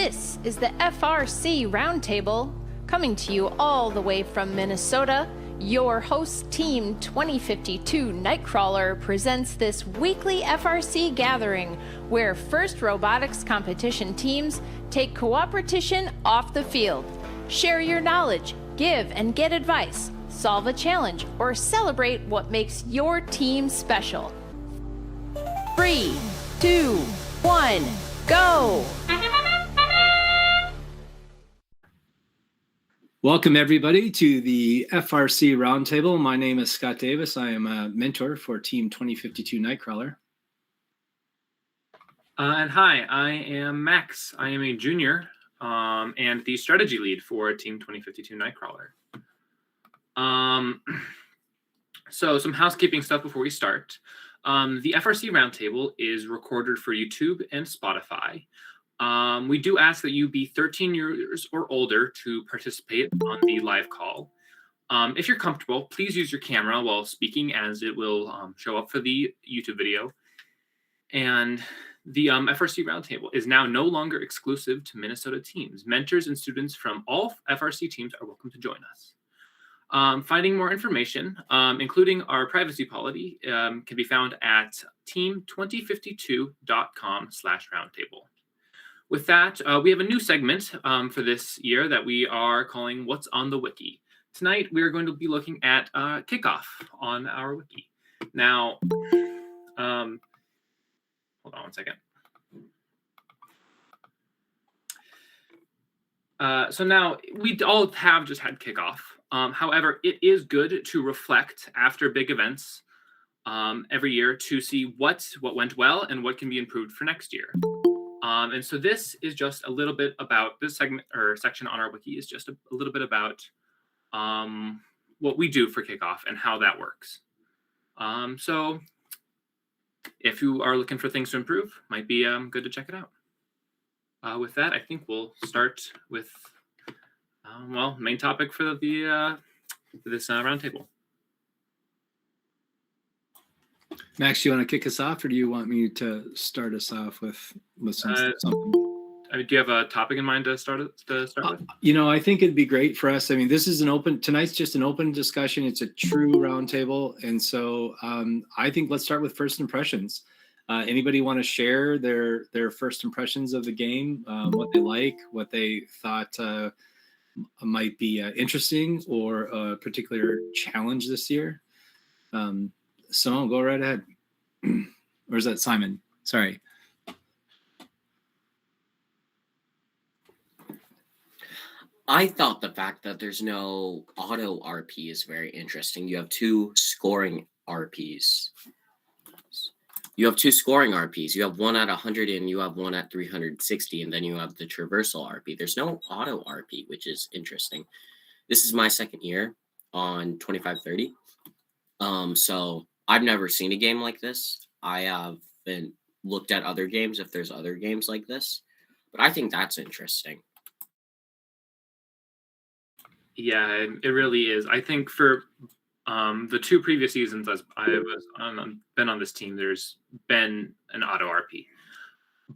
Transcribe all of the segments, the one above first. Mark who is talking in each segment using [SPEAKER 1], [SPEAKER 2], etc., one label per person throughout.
[SPEAKER 1] This is the FRC Roundtable, coming to you all the way from Minnesota. Your host team 2052 Nightcrawler presents this weekly FRC gathering where FIRST robotics competition teams take cooperation off the field. Share your knowledge, give and get advice, solve a challenge, or celebrate what makes your team special. 3, 2, 1, go!
[SPEAKER 2] Welcome, everybody, to the FRC Roundtable. My name is Scott Davis. I am a mentor for Team 2052 Nightcrawler.
[SPEAKER 3] And hi, I am Max. I am a junior and the strategy lead for Team 2052 Nightcrawler. So some housekeeping stuff before we start. The FRC Roundtable is recorded for YouTube and Spotify. We do ask that you be 13 years or older to participate on the live call. If you're comfortable, please use your camera while speaking, as it will show up for the YouTube video. And the FRC Roundtable is now no longer exclusive to Minnesota teams. Mentors and students from all FRC teams are welcome to join us. Finding more information, including our privacy policy, can be found at team2052.com/roundtable. With that, we have a new segment for this year that we are calling What's on the Wiki. Tonight, we are going to be looking at kickoff on our wiki. Now, hold on one second. So now, we all have just had kickoff. However, it is good to reflect after big events every year to see what went well and what can be improved for next year. And so this is just a little bit about this segment or section on our wiki is just a little bit about what we do for kickoff and how that works. So if you are looking for things to improve, might be good to check it out. With that, I think we'll start with main topic for the this roundtable.
[SPEAKER 2] Max, you want to kick us off, or do you want me to start us off with something?
[SPEAKER 3] Do you have a topic in mind to start with?
[SPEAKER 2] I think it'd be great for us. I mean, tonight's just an open discussion. It's a true roundtable. And so I think let's start with first impressions. Anybody want to share their first impressions of the game, what they like, what they thought might be interesting, or a particular challenge this year? Simone, go right ahead. Or is that Simon? Sorry.
[SPEAKER 4] I thought the fact that there's no auto RP is very interesting. You have two scoring RPs. You have one at 100 and you have one at 360, and then you have the traversal RP. There's no auto RP, which is interesting. This is my second year on 2530. So I've never seen a game like this. I haven't looked at other games if there's other games like this, but I think that's interesting.
[SPEAKER 3] Yeah, it really is. I think for the two previous seasons as I was been on this team, there's been an auto RP.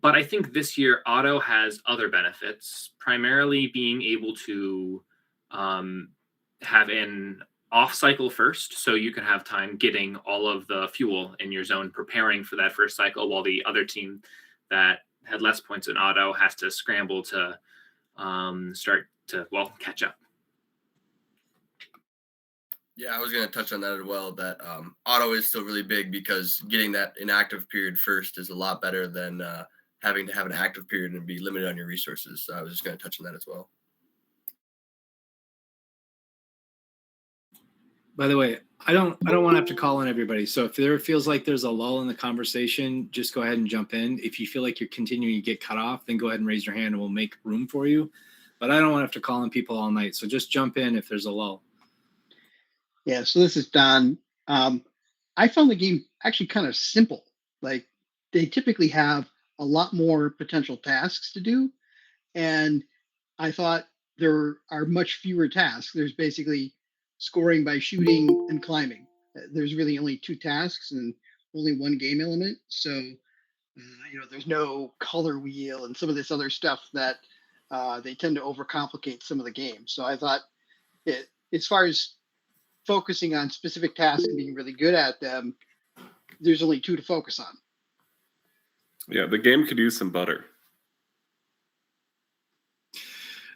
[SPEAKER 3] But I think this year auto has other benefits, primarily being able to have an off cycle first, so you can have time getting all of the fuel in your zone, preparing for that first cycle, while the other team that had less points in auto has to scramble to start to catch up.
[SPEAKER 5] Yeah, I was going to touch on that as well, that auto is still really big because getting that inactive period first is a lot better than having to have an active period and be limited on your resources. So I was just going to touch on that as well.
[SPEAKER 2] By the way, I don't want to have to call on everybody. So if there feels like there's a lull in the conversation, just go ahead and jump in. If you feel like you're continuing to get cut off, then go ahead and raise your hand and we'll make room for you. But I don't want to have to call on people all night. So just jump in if there's a lull.
[SPEAKER 6] Yeah, so this is Don. I found the game actually kind of simple. Like, they typically have a lot more potential tasks to do. And I thought there are much fewer tasks. There's basically scoring by shooting and climbing. There's really only two tasks and only one game element. So, there's no color wheel and some of this other stuff that they tend to overcomplicate some of the games. So I thought, as far as focusing on specific tasks and being really good at them, there's only 2 to focus on.
[SPEAKER 7] Yeah, the game could use some butter.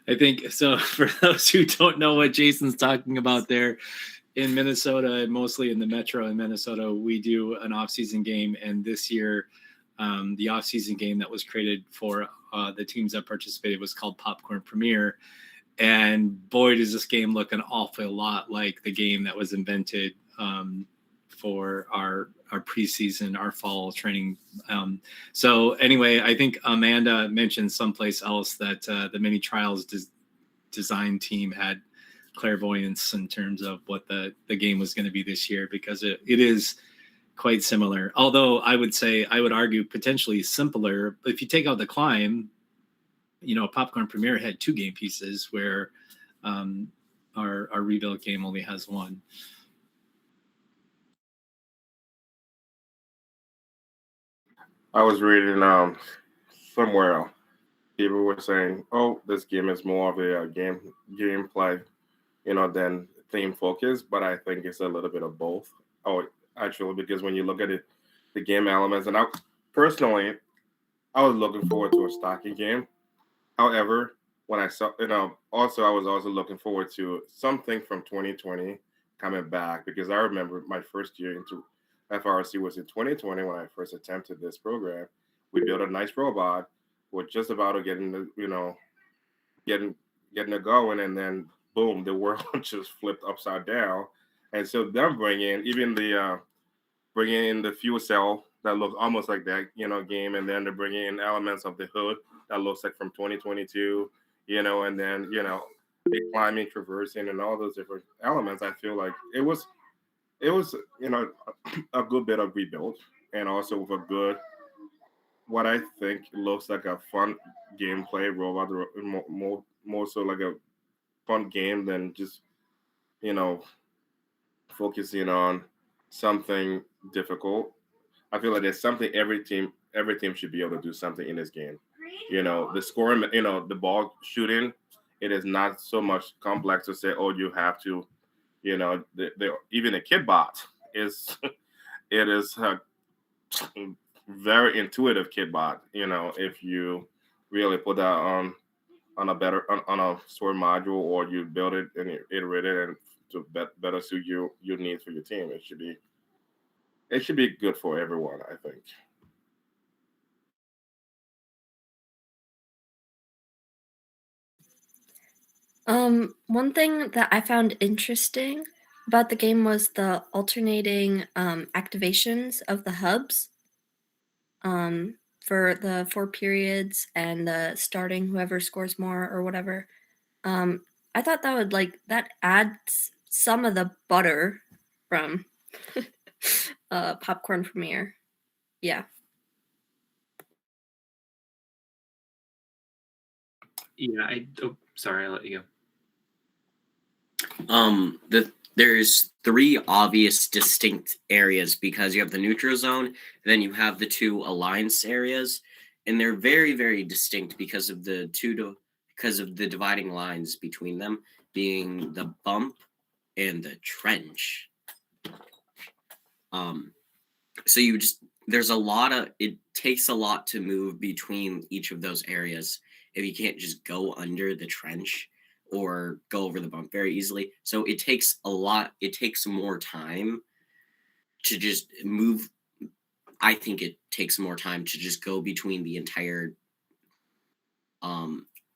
[SPEAKER 2] I think so. For those who don't know what Jason's talking about there, in Minnesota, and mostly in the metro in Minnesota, we do an off-season game. And this year, the off-season game that was created for the teams that participated was called Popcorn Premier. And boy, does this game look an awful lot like the game that was invented for our preseason, our fall training. So anyway, I think Amanda mentioned someplace else that the mini trials design team had clairvoyance in terms of what the game was going to be this year, because it is quite similar. Although I would argue potentially simpler. If you take out the climb, Popcorn Premier had 2 game pieces, where our rebuild game only has 1.
[SPEAKER 7] I was reading somewhere people were saying, "Oh, this game is more of a gameplay, than theme focus." But I think it's a little bit of both. Oh, actually, because when you look at it, the game elements, and I personally, I was looking forward to a stocking game. However, when I saw, also I was also looking forward to something from 2020 coming back, because I remember my first year into FRC was in 2020 when I first attempted this program. We built a nice robot. We're just about to get into, getting it going, and then boom, the world just flipped upside down. And so them bringing in the fuel cell that looks almost like that, game, and then they're bringing in elements of the hood that looks like from 2022, and then the climbing, traversing, and all those different elements. I feel like it was a good bit of rebuild, and also with a good, what I think looks like a fun gameplay robot, more so like a fun game than just focusing on something difficult. I feel like there's something every team should be able to do something in this game. The scoring, the ball shooting, it is not so much complex to say, oh, you have to, even a kid bot is it is a very intuitive kid bot. If you really put that on a story module, or you build it and you iterate it and to better suit your needs for your team, it should be good for everyone, I think.
[SPEAKER 8] One thing that I found interesting about the game was the alternating activations of the hubs for the 4 periods and the starting whoever scores more or whatever. I thought that would that adds some of the butter from Popcorn Premier. Yeah.
[SPEAKER 3] Yeah, sorry, I'll let you
[SPEAKER 4] go. There's 3 obvious distinct areas, because you have the neutral zone, then you have the 2 alliance areas, and they're very, very distinct because of the dividing lines between them being the bump and the trench. So it takes a lot to move between each of those areas if you can't just go under the trench or go over the bump very easily. So it takes more time to just move. I think it takes more time to just go between the entire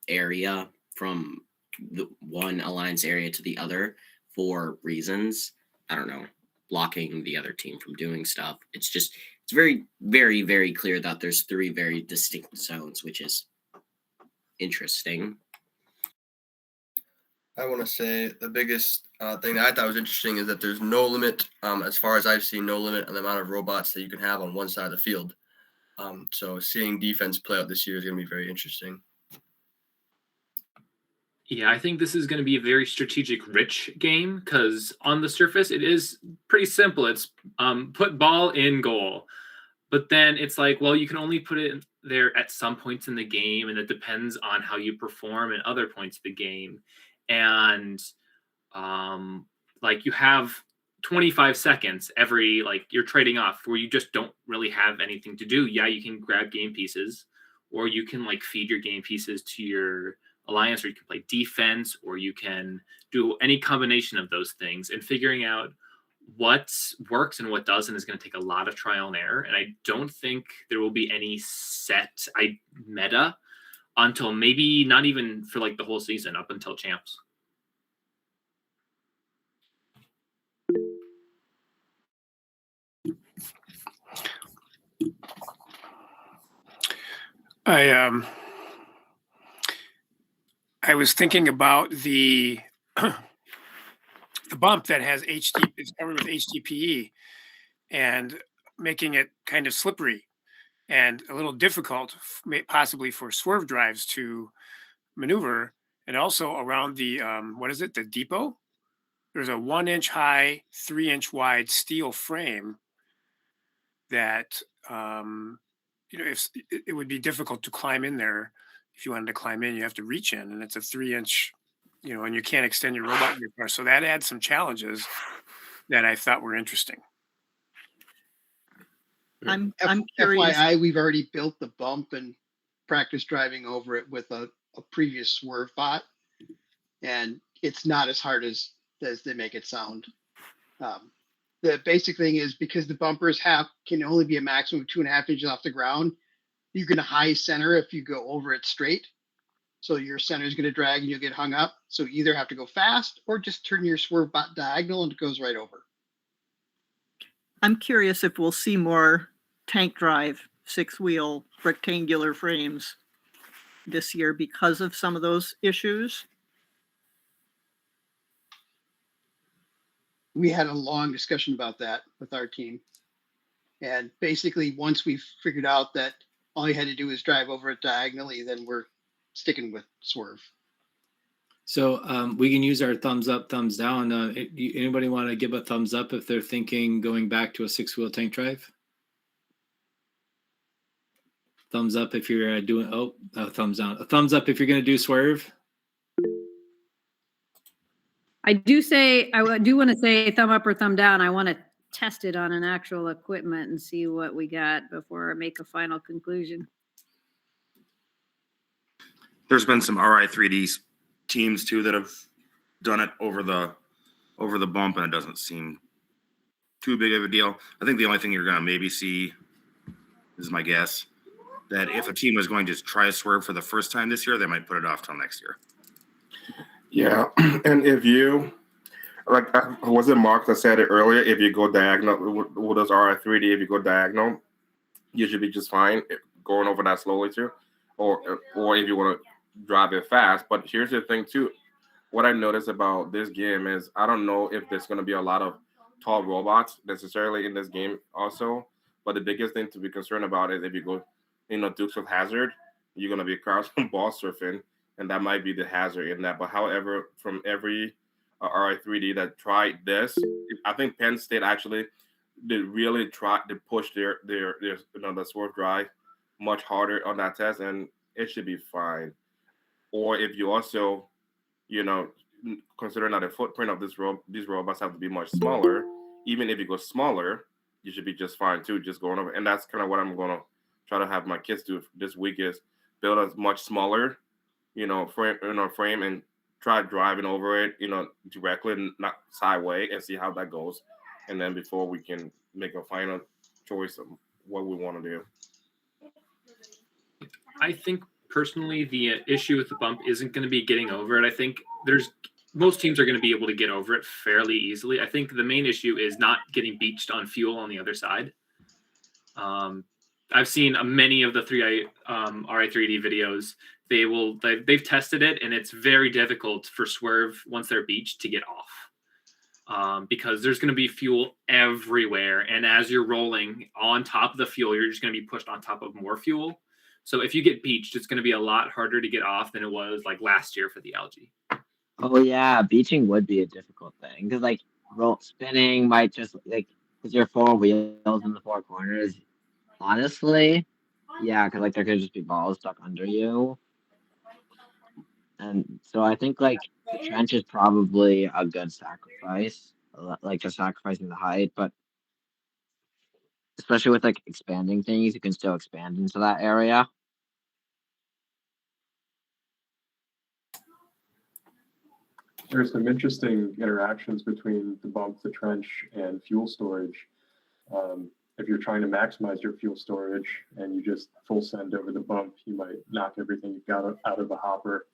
[SPEAKER 4] area from the one alliance area to the other for reasons, I don't know, blocking the other team from doing stuff. It's very, very, very clear that there's 3 very distinct zones, which is interesting.
[SPEAKER 5] I want to say the biggest thing that I thought was interesting is that there's no limit, as far as I've seen, no limit on the amount of robots that you can have on one side of the field. So seeing defense play out this year is going to be very interesting.
[SPEAKER 3] Yeah, I think this is going to be a very strategic rich game, because on the surface it is pretty simple. It's put ball in goal. But then it's like, well, you can only put it there at some points in the game, and it depends on how you perform at other points of the game. And like you have 25 seconds every, like you're trading off where you just don't really have anything to do. Yeah, you can grab game pieces, or you can like feed your game pieces to your alliance, or you can play defense, or you can do any combination of those things. And figuring out what works and what doesn't is going to take a lot of trial and error. And I don't think there will be any set meta until maybe not even for like the whole season, up until champs.
[SPEAKER 9] I was thinking about the the bump that has HD is covered with HDPE and making it kind of slippery and a little difficult, possibly for swerve drives to maneuver. And also around the what is it? The depot. There's a 1-inch high, 3-inch wide steel frame that if it would be difficult to climb in there. If you wanted to climb in, you have to reach in, and it's a 3-inch, and you can't extend your robot in your car. So that adds some challenges that I thought were interesting.
[SPEAKER 10] I'm curious.
[SPEAKER 6] FYI, we've already built the bump and practiced driving over it with a previous swerve bot, and it's not as hard as they make it sound. The basic thing is, because the bumpers can only be a maximum of 2.5 inches off the ground, you're going to high center if you go over it straight. So your center is going to drag and you'll get hung up. So you either have to go fast or just turn your swerve bot diagonal and it goes right over.
[SPEAKER 10] I'm curious if we'll see more tank drive 6-wheel rectangular frames this year because of some of those issues.
[SPEAKER 6] We had a long discussion about that with our team. And basically, once we figured out that all you had to do is drive over it diagonally, then we're sticking with swerve.
[SPEAKER 2] So we can use our thumbs up, thumbs down. Anybody want to give a thumbs up if they're thinking going back to a 6-wheel tank drive? Thumbs up if you're doing, thumbs down. A thumbs up if you're going to do swerve.
[SPEAKER 11] I do want to say thumb up or thumb down. I want to test it on an actual equipment and see what we got before I make a final conclusion.
[SPEAKER 12] There's been some RI3D teams too that have done it over the bump, and it doesn't seem too big of a deal. I think the only thing you're going to maybe see, is my guess, that if a team is going to try a swerve for the first time this year, they might put it off till next year.
[SPEAKER 7] Yeah, and if you was it Mark that said it earlier? If you go diagonal with those RI3D, if you go diagonal, you should be just fine going over that slowly too, or if you want to drive it fast. But here's the thing too. What I noticed about this game is I don't know if there's going to be a lot of tall robots necessarily in this game also. But the biggest thing to be concerned about is if you go, Dukes of Hazzard, you're going to be crouching and ball surfing, and that might be the hazard in that. But however, from every RI3D that tried this, I think Penn State actually did really try to push their the swerve drive much harder on that test, and it should be fine. Or if you also, considering that the footprint of these robots have to be much smaller, even if you go smaller, you should be just fine too, just going over. And that's kind of what I'm going to try to have my kids do this week, is build a much smaller, frame and try driving over it, directly and not sideways, and see how that goes. And then before we can make a final choice of what we want to do.
[SPEAKER 3] I think personally the issue with the bump isn't going to be getting over it. I think most teams are going to be able to get over it fairly easily. I think the main issue is not getting beached on fuel on the other side. I've seen many of the RI3D videos. They've tested it, and it's very difficult for swerve once they're beached to get off, because there's going to be fuel everywhere, and as you're rolling on top of the fuel, you're just going to be pushed on top of more fuel. So if you get beached, it's going to be a lot harder to get off than it was like last year for the algae.
[SPEAKER 13] Oh yeah, beaching would be a difficult thing because spinning might just because you're 4 wheels in the 4 corners. Honestly, yeah, because like there could just be balls stuck under you, and so I think like the trench is probably a good sacrifice, like just sacrificing the height, but especially with like expanding things, you can still expand into that area.
[SPEAKER 14] There's some interesting interactions between the bump, the trench, and fuel storage. If you're trying to maximize your fuel storage and you just full send over the bump, you might knock everything you've got out of the hopper.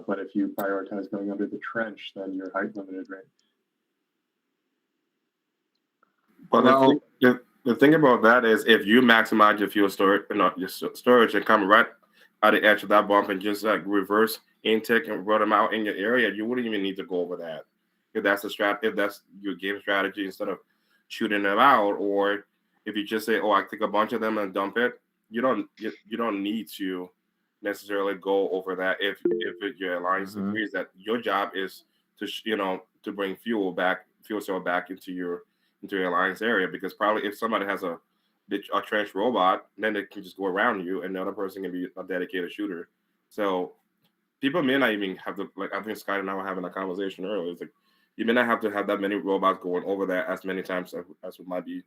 [SPEAKER 14] But if you prioritize going under the trench, then you're height limited, right?
[SPEAKER 7] But
[SPEAKER 13] Well,
[SPEAKER 7] the thing about that is, if you maximize your fuel storage, your storage, and come right at the edge of that bump and just like reverse intake and run them out in your area, you wouldn't even need to go over that. If that's if that's your game strategy, instead of shooting them out, or if you just say, "Oh, I take a bunch of them and dump it," you don't need to necessarily go over that if your alliance agrees that your job is to to bring fuel cell back into your alliance area, because probably if somebody has a trench robot, then they can just go around you, and the other person can be a dedicated shooter. So people may not even have to, like, I think Scott and I were having a conversation earlier. It's like you may not have to have that many robots going over that as many times as we might be,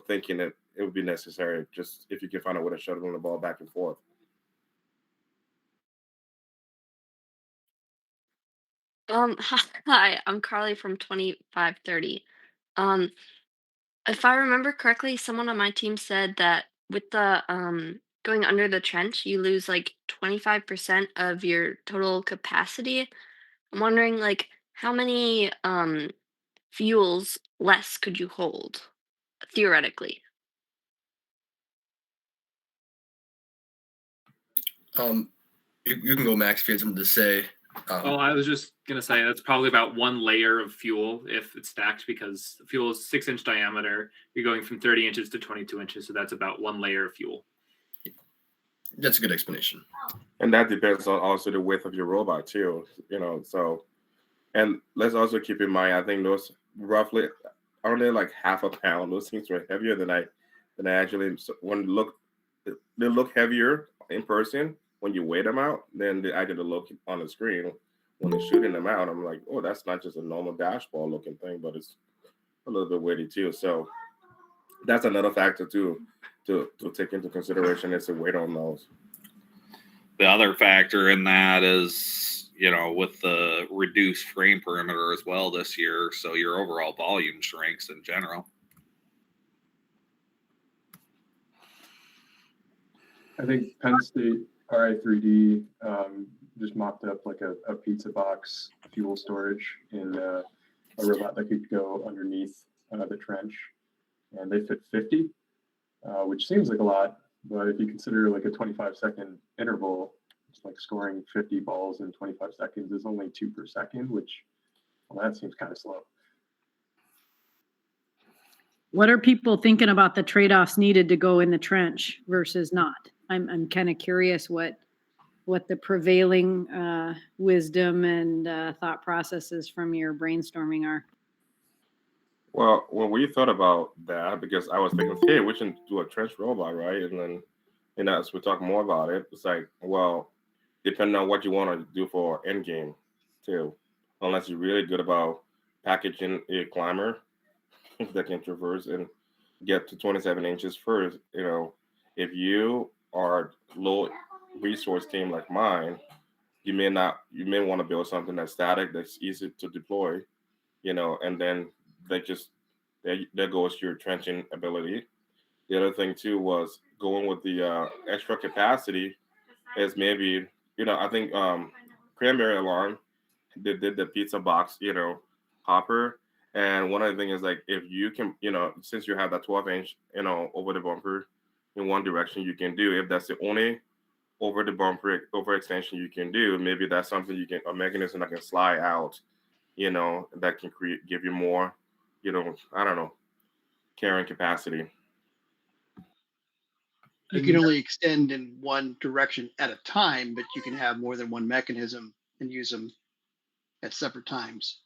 [SPEAKER 7] thinking that it would be necessary. Just if you can find a way to shuttle the ball back and forth.
[SPEAKER 8] Hi, I'm Carly from 2530. Um, if I remember correctly, someone on my team said that with the going under the trench, you lose like 25% of your total capacity. I'm wondering like how many fuels less could you hold theoretically?
[SPEAKER 5] You can go, Max, if you had something to say.
[SPEAKER 3] Well, I was just gonna say that's probably about one layer of fuel if it's stacked, because fuel is 6-inch diameter. You're going from 30 inches to 22 inches, so that's about one layer of fuel.
[SPEAKER 5] That's a good explanation.
[SPEAKER 7] And that depends on also the width of your robot too. So, and let's also keep in mind, I think those roughly aren't they like half a pound? Those things are heavier than I actually. When they look heavier in person when you weigh them out than they actually look on the screen when they're shooting them out. I'm like, oh, that's not just a normal dashball looking thing, but it's a little bit weighty too. So that's another factor too to take into consideration, is the weight on those.
[SPEAKER 15] The other factor in that is, with the reduced frame perimeter as well this year, so your overall volume shrinks in general.
[SPEAKER 14] I think Penn State RI3D just mocked up like a pizza box fuel storage in a robot that could go underneath the trench, and they fit 50, which seems like a lot, but if you consider like a 25-second interval, it's like scoring 50 balls in 25 seconds is only 2 per second, which, well, that seems kind of slow.
[SPEAKER 11] What are people thinking about the trade-offs needed to go in the trench versus not? I'm kind of curious what the prevailing wisdom and thought processes from your brainstorming are.
[SPEAKER 7] Well, when we thought about that, because I was thinking, hey, we should do a trench robot, right? And then, as we talk more about it, it's like, well, depending on what you want to do for end game, too. Unless you're really good about packaging a climber that can traverse and get to 27 inches first. If you are low resource team like mine, you may want to build something that's static, that's easy to deploy, and then there goes your trenching ability. The other thing too was going with the extra capacity is maybe, I think Cranberry Alarm did the pizza box, hopper. And one of the things is like, if you can, since you have that 12-inch, over the bumper in one direction, you can do, if that's the only over the bumper over extension you can do, maybe that's something a mechanism that can slide out, that can give you more, I don't know, carrying capacity.
[SPEAKER 6] You can only extend in one direction at a time, but you can have more than one mechanism and use them at separate times.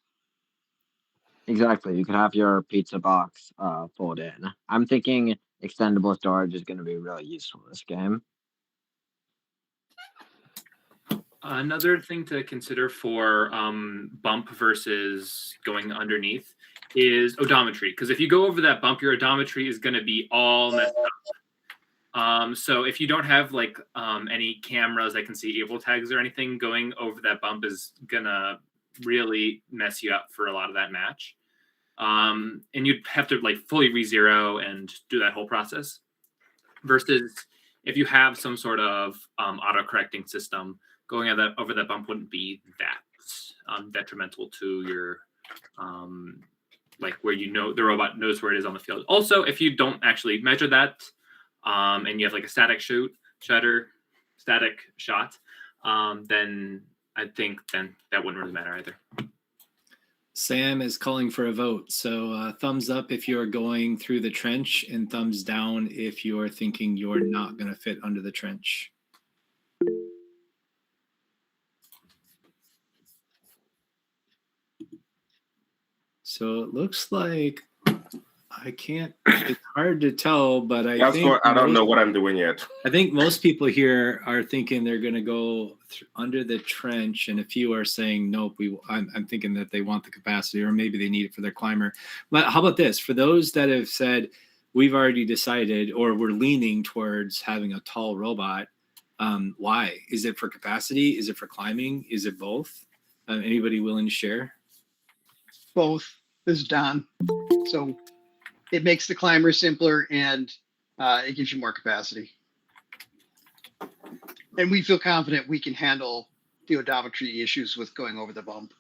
[SPEAKER 13] Exactly. You can have your pizza box fold in. I'm thinking extendable storage is going to be really useful this game.
[SPEAKER 3] Another thing to consider for bump versus going underneath is odometry. Because if you go over that bump, your odometry is going to be all messed up. So if you don't have like any cameras that can see able tags or anything, going over that bump is going to really mess you up for a lot of that match. And you'd have to like fully re-zero and do that whole process. Versus if you have some sort of auto-correcting system, going over that bump wouldn't be that detrimental to your like where the robot knows where it is on the field. Also, if you don't actually measure that and you have like a static shot, then I think then that wouldn't really matter either.
[SPEAKER 2] Sam is calling for a vote. So thumbs up if you're going through the trench, and thumbs down if you're thinking you're not going to fit under the trench. So it looks like it's hard to tell, but I
[SPEAKER 7] don't know what I'm doing yet.
[SPEAKER 2] I think most people here are thinking they're going to go under the trench, and a few are saying, nope, I'm thinking that they want the capacity, or maybe they need it for their climber. But how about this? For those that have said, we've already decided, or we're leaning towards having a tall robot, why? Is it for capacity? Is it for climbing? Is it both? Anybody willing to share?
[SPEAKER 6] Both. This is Don. So it makes the climber simpler, and it gives you more capacity. And we feel confident we can handle the odometry issues with going over the bump.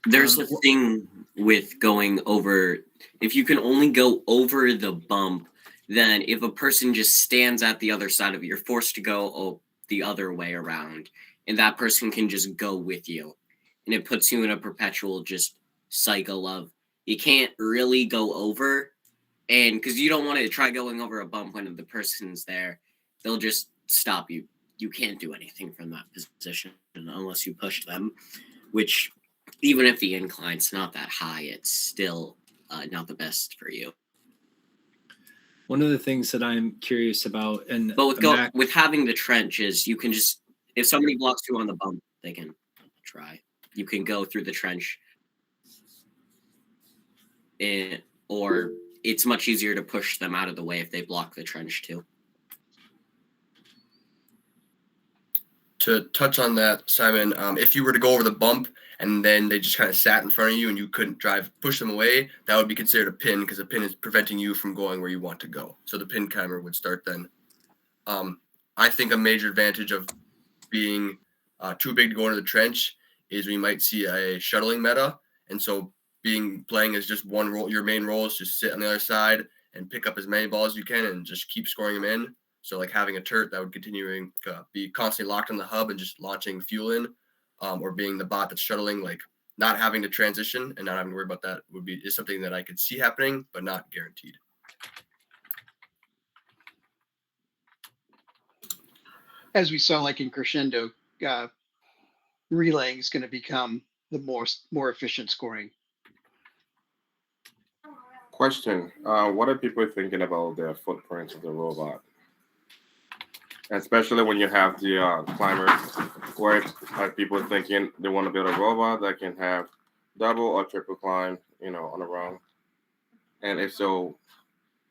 [SPEAKER 4] There's a thing with going over. If you can only go over the bump, then if a person just stands at the other side of it, you're forced to go the other way around, and that person can just go with you. And it puts you in a perpetual just cycle of you can't really go over, and because you don't want to try going over a bump when the person's there, they'll just stop you. You can't do anything from that position unless you push them, which even if the incline's not that high, it's still not the best for you.
[SPEAKER 2] One of the things that I'm curious about,
[SPEAKER 4] but with having the trench is you can just, if somebody blocks you on the bump, they can try. You can go through the trench, or it's much easier to push them out of the way if they block the trench too.
[SPEAKER 5] To touch on that, Simon, if you were to go over the bump and then they just kind of sat in front of you and you couldn't push them away, that would be considered a pin, because a pin is preventing you from going where you want to go. So the pin timer would start then. I think a major advantage of being too big to go into the trench is we might see a shuttling meta. And so playing as just one role, your main role is just sit on the other side and pick up as many balls as you can and just keep scoring them in. So like having a turret that would continuing be constantly locked on the hub and just launching fuel in, or being the bot that's shuttling, like not having to transition and not having to worry about that is something that I could see happening, but not guaranteed.
[SPEAKER 6] As we saw, like in Crescendo, relaying is going to become the more efficient scoring.
[SPEAKER 7] Question: what are people thinking about the footprint of the robot? Especially when you have the climbers, where people thinking they want to build a robot that can have double or triple climb, on a run. And if so,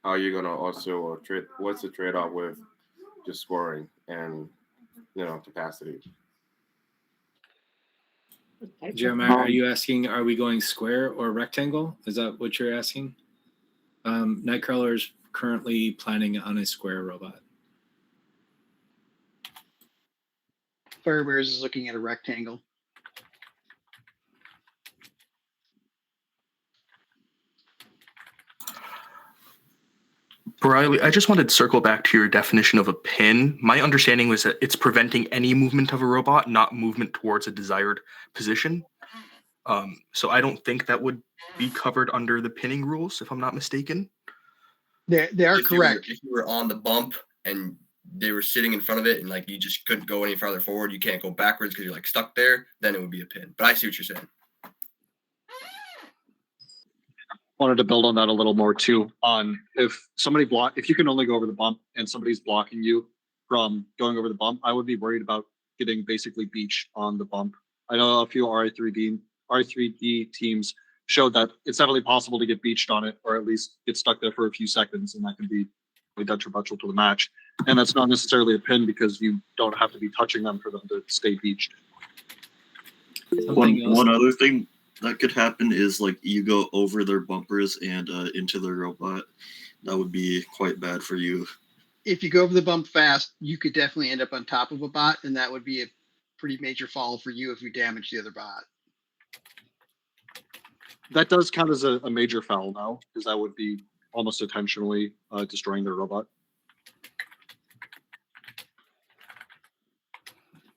[SPEAKER 7] how are you gonna also what's the trade-off with just scoring and capacity?
[SPEAKER 2] Jeremiah, are you asking, are we going square or rectangle? Is that what you're asking? Nightcrawler is currently planning on a square robot.
[SPEAKER 6] Firebears is looking at a rectangle.
[SPEAKER 16] Briley, I just wanted to circle back to your definition of a pin. My understanding was that it's preventing any movement of a robot, not movement towards a desired position. So I don't think that would be covered under the pinning rules, if I'm not mistaken.
[SPEAKER 6] They are correct.
[SPEAKER 5] If you were on the bump and they were sitting in front of it and like you just couldn't go any farther forward, you can't go backwards because you're like stuck there, then it would be a pin. But I see what you're saying.
[SPEAKER 17] wanted to build on that a little more too. On if you can only go over the bump and somebody's blocking you from going over the bump, I would be worried about getting basically beached on the bump. I know a few R3D teams showed that it's definitely possible to get beached on it, or at least get stuck there for a few seconds, and that can be really detrimental to the match. And that's not necessarily a pin because you don't have to be touching them for them to stay beached.
[SPEAKER 18] One other thing that could happen is like you go over their bumpers and into their robot. That would be quite bad for you.
[SPEAKER 6] If you go over the bump fast, you could definitely end up on top of a bot, and that would be a pretty major fall for you if you damage the other bot.
[SPEAKER 17] That does count as a major foul now, because that would be almost intentionally destroying their robot.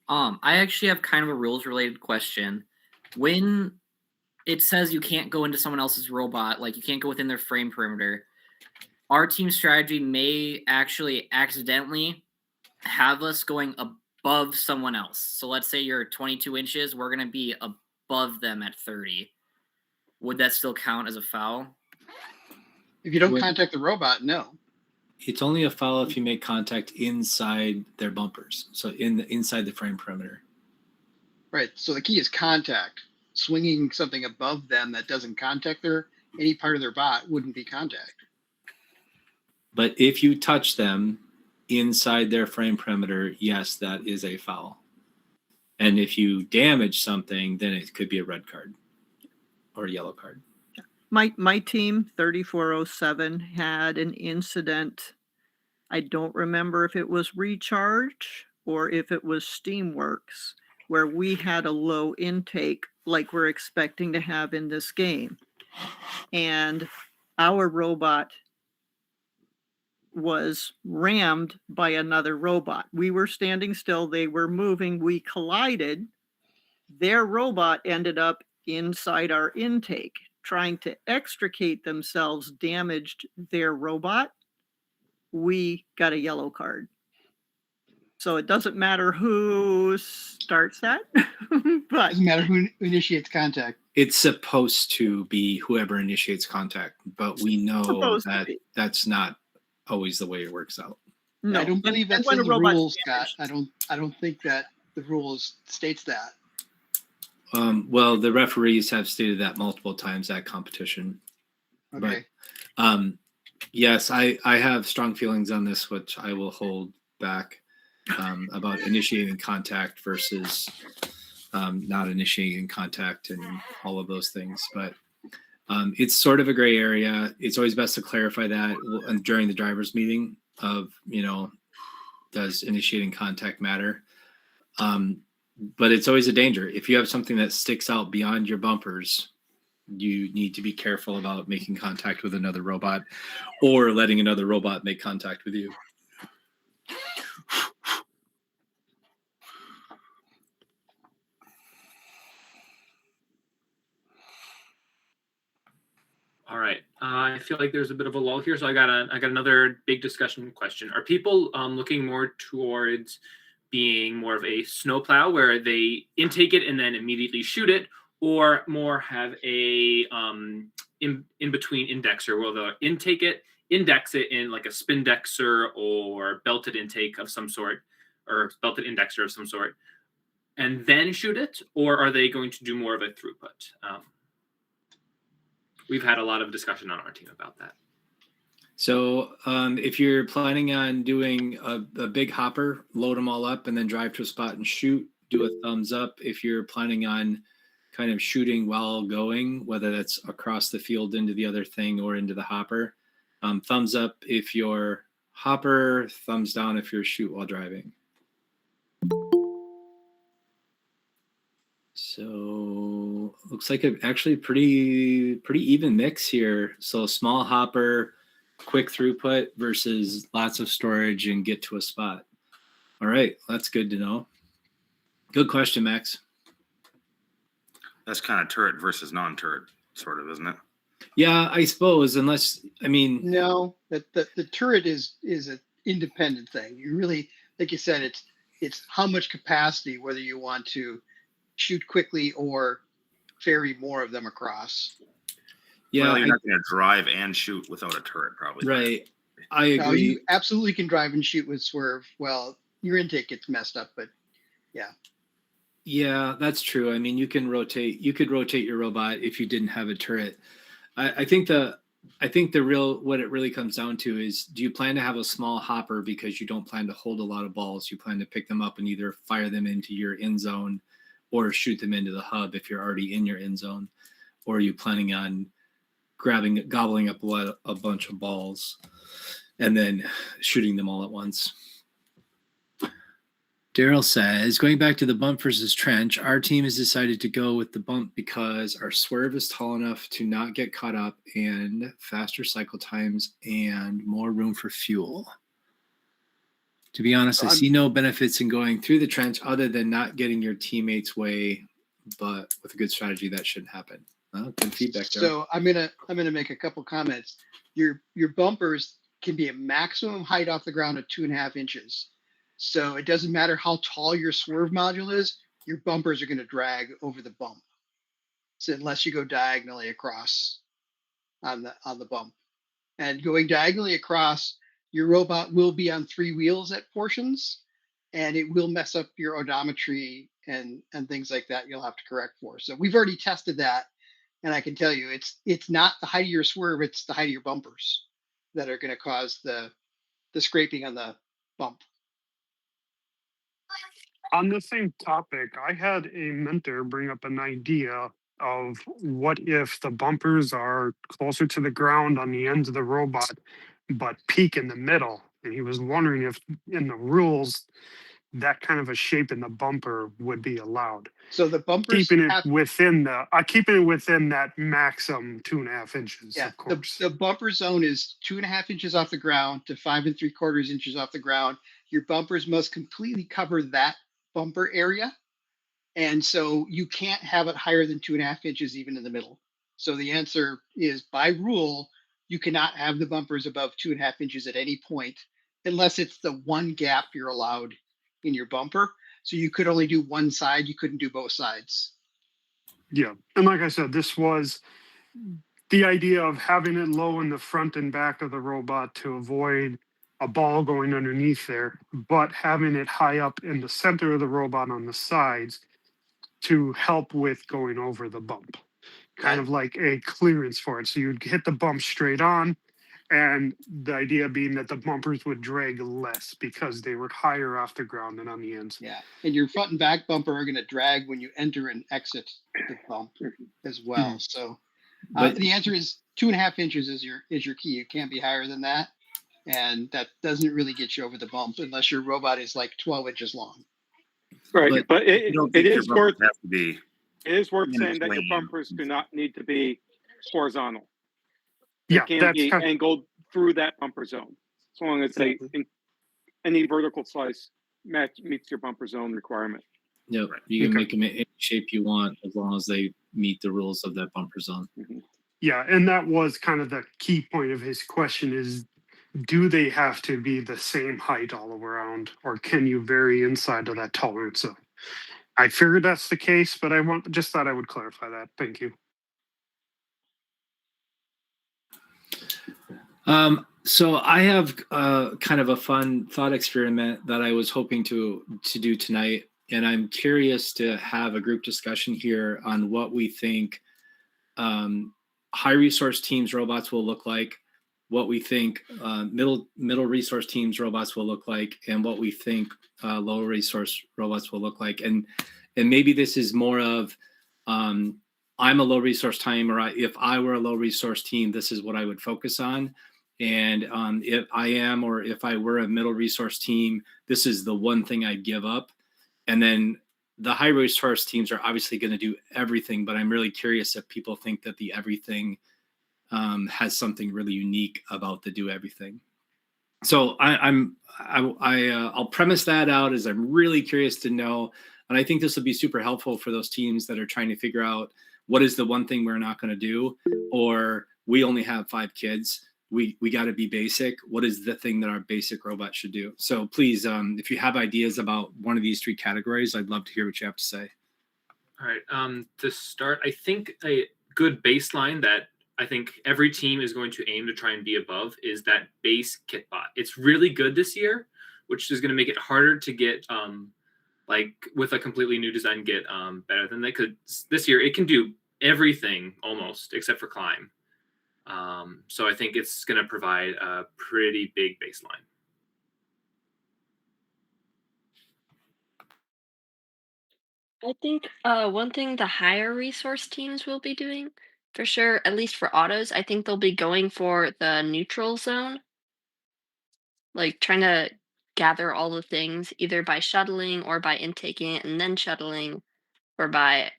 [SPEAKER 19] I actually have kind of a rules related question. When it says you can't go into someone else's robot, like you can't go within their frame perimeter, our team strategy may actually accidentally have us going above someone else. So let's say you're 22 inches, we're going to be above them at 30. Would that still count as a foul?
[SPEAKER 6] If you don't contact the robot, no.
[SPEAKER 2] It's only a foul if you make contact inside their bumpers, so inside the frame perimeter.
[SPEAKER 6] Right. So the key is contact. Swinging something above them that doesn't contact any part of their bot wouldn't be contact.
[SPEAKER 2] But if you touch them inside their frame perimeter, yes, that is a foul. And if you damage something, then it could be a red card or a yellow card.
[SPEAKER 10] My team 3407 had an incident. I don't remember if it was Recharge or if it was Steamworks, where we had a low intake like we're expecting to have in this game. And our robot was rammed by another robot. We were standing still, they were moving, we collided. Their robot ended up inside our intake, trying to extricate themselves, damaged their robot. We got a yellow card. So it doesn't matter who starts that, but
[SPEAKER 6] doesn't matter who initiates contact.
[SPEAKER 2] It's supposed to be whoever initiates contact, but we know that that's not always the way it works out.
[SPEAKER 6] No, I don't believe that's in the rules, Scott. I don't think that the rules states that.
[SPEAKER 2] Well, the referees have stated that multiple times at competition.
[SPEAKER 6] Okay.
[SPEAKER 2] But yes, I have strong feelings on this, which I will hold back about initiating contact versus not initiating contact and all of those things. But it's sort of a gray area. It's always best to clarify that during the driver's meeting of, does initiating contact matter? But it's always a danger. If you have something that sticks out beyond your bumpers, you need to be careful about making contact with another robot or letting another robot make contact with you.
[SPEAKER 3] All right. I feel like there's a bit of a lull here, so I got another big discussion question. Are people looking more towards being more of a snowplow where they intake it and then immediately shoot it, or more have a in between indexer where they'll intake it, index it in like a spindexer or belted intake of some sort, or belted indexer of some sort, and then shoot it? Or are they going to do more of a throughput? We've had a lot of discussion on our team about that.
[SPEAKER 2] So if you're planning on doing a big hopper, load them all up and then drive to a spot and shoot, do a thumbs up. If you're planning on kind of shooting while going, whether that's across the field into the other thing or into the hopper, thumbs up if you're hopper, thumbs down if you're shoot while driving. So looks like actually pretty even mix here. So small hopper, quick throughput versus lots of storage and get to a spot. All right, that's good to know. Good question, Max.
[SPEAKER 12] That's kind of turret versus non-turret, sort of, isn't it?
[SPEAKER 2] Yeah, I suppose, unless, I mean.
[SPEAKER 6] No, the turret is an independent thing. You really, like you said, it's how much capacity, whether you want to shoot quickly or ferry more of them across.
[SPEAKER 2] Yeah,
[SPEAKER 12] Well, you're not going to drive and shoot without a turret, probably.
[SPEAKER 2] right. I
[SPEAKER 6] No,
[SPEAKER 2] agree.
[SPEAKER 6] you absolutely can drive and shoot with swerve. Well, your intake gets messed up, but yeah.
[SPEAKER 2] Yeah, that's true. I mean, you could rotate your robot if you didn't have a turret. I think what it really comes down to is, do you plan to have a small hopper because you don't plan to hold a lot of balls? You plan to pick them up and either fire them into your end zone or shoot them into the hub if you're already in your end zone, or are you planning on gobbling up a bunch of balls and then shooting them all at once? Daryl says, going back to the bump versus trench, our team has decided to go with the bump because our swerve is tall enough to not get caught up, and faster cycle times and more room for fuel. To be honest, I see no benefits in going through the trench other than not getting your teammates' way, but with a good strategy, that shouldn't happen. Good feedback, Daryl.
[SPEAKER 6] So I'm gonna make a couple comments. Your bumpers can be a maximum height off the ground of 2.5 inches. So it doesn't matter how tall your swerve module is, your bumpers are going to drag over the bump. So unless you go diagonally across on the bump. And going diagonally across, your robot will be on 3 wheels at portions, and it will mess up your odometry and things like that you'll have to correct for. So we've already tested that, and I can tell you it's not the height of your swerve, it's the height of your bumpers that are going to cause the scraping on the bump.
[SPEAKER 20] On the same topic, I had a mentor bring up an idea of what if the bumpers are closer to the ground on the ends of the robot, but peak in the middle. And he was wondering if in the rules, that kind of a shape in the bumper would be allowed.
[SPEAKER 6] So the bumpers
[SPEAKER 20] Keeping it within that maximum 2.5 inches,
[SPEAKER 6] Yeah,
[SPEAKER 20] of course.
[SPEAKER 6] the bumper zone is 2.5 inches off the ground to 5 3/4 inches off the ground. Your bumpers must completely cover that bumper area. And so you can't have it higher than 2.5 inches even in the middle. So the answer is, by rule, you cannot have the bumpers above 2.5 inches at any point, unless it's the one gap you're allowed in your bumper. So you could only do one side, you couldn't do both sides.
[SPEAKER 20] Yeah. And like I said, this was the idea of having it low in the front and back of the robot to avoid a ball going underneath there, but having it high up in the center of the robot on the sides to help with going over the bump. Kind of like a clearance for it. So you'd hit the bump straight on, and the idea being that the bumpers would drag less because they were higher off the ground than on the ends.
[SPEAKER 6] Yeah. And your front and back bumper are going to drag when you enter and exit the bump as well. So the answer is 2.5 inches is your key. It can't be higher than that. And that doesn't really get you over the bump unless your robot is like 12 inches long.
[SPEAKER 21] Right, but it is worth
[SPEAKER 12] have to be
[SPEAKER 21] saying that your bumpers do not need to be horizontal.
[SPEAKER 20] Yeah,
[SPEAKER 21] They can be angled through that bumper zone, as long as any vertical slice meets your bumper zone requirement.
[SPEAKER 2] No, you can make them in any shape you want as long as they meet the rules of that bumper zone.
[SPEAKER 20] Yeah, and that was kind of the key point of his question is, do they have to be the same height all around, or can you vary inside of that tolerance zone? I figured that's the case, but just thought I would clarify that. Thank you.
[SPEAKER 2] So I have kind of a fun thought experiment that I was hoping to do tonight, and I'm curious to have a group discussion here on what we think high resource teams robots will look like, what we think middle resource teams robots will look like, and what we think low resource robots will look like. And maybe this is more of I'm a low resource team, or if I were a low resource team, this is what I would focus on. And if I am, or if I were a middle resource team, this is the one thing I'd give up. And then the high resource teams are obviously going to do everything, but I'm really curious if people think that the everything has something really unique about the do everything. So I'll premise that out as I'm really curious to know, and I think this will be super helpful for those teams that are trying to figure out what is the one thing we're not going to do, or we only have 5 kids. We got to be basic. What is the thing that our basic robot should do? So please, if you have ideas about one of these 3 categories, I'd love to hear what you have to say.
[SPEAKER 3] All right. To start, I think a good baseline that I think every team is going to aim to try and be above is that base kit bot. It's really good this year, which is going to make it harder to get like with a completely new design get better than they could this year. It can do everything almost except for climb. So I think it's going to provide a pretty big baseline.
[SPEAKER 8] I think one thing the higher resource teams will be doing, for sure, at least for autos, I think they'll be going for the neutral zone, like trying to gather all the things either by shuttling or by intaking it and then shuttling, or by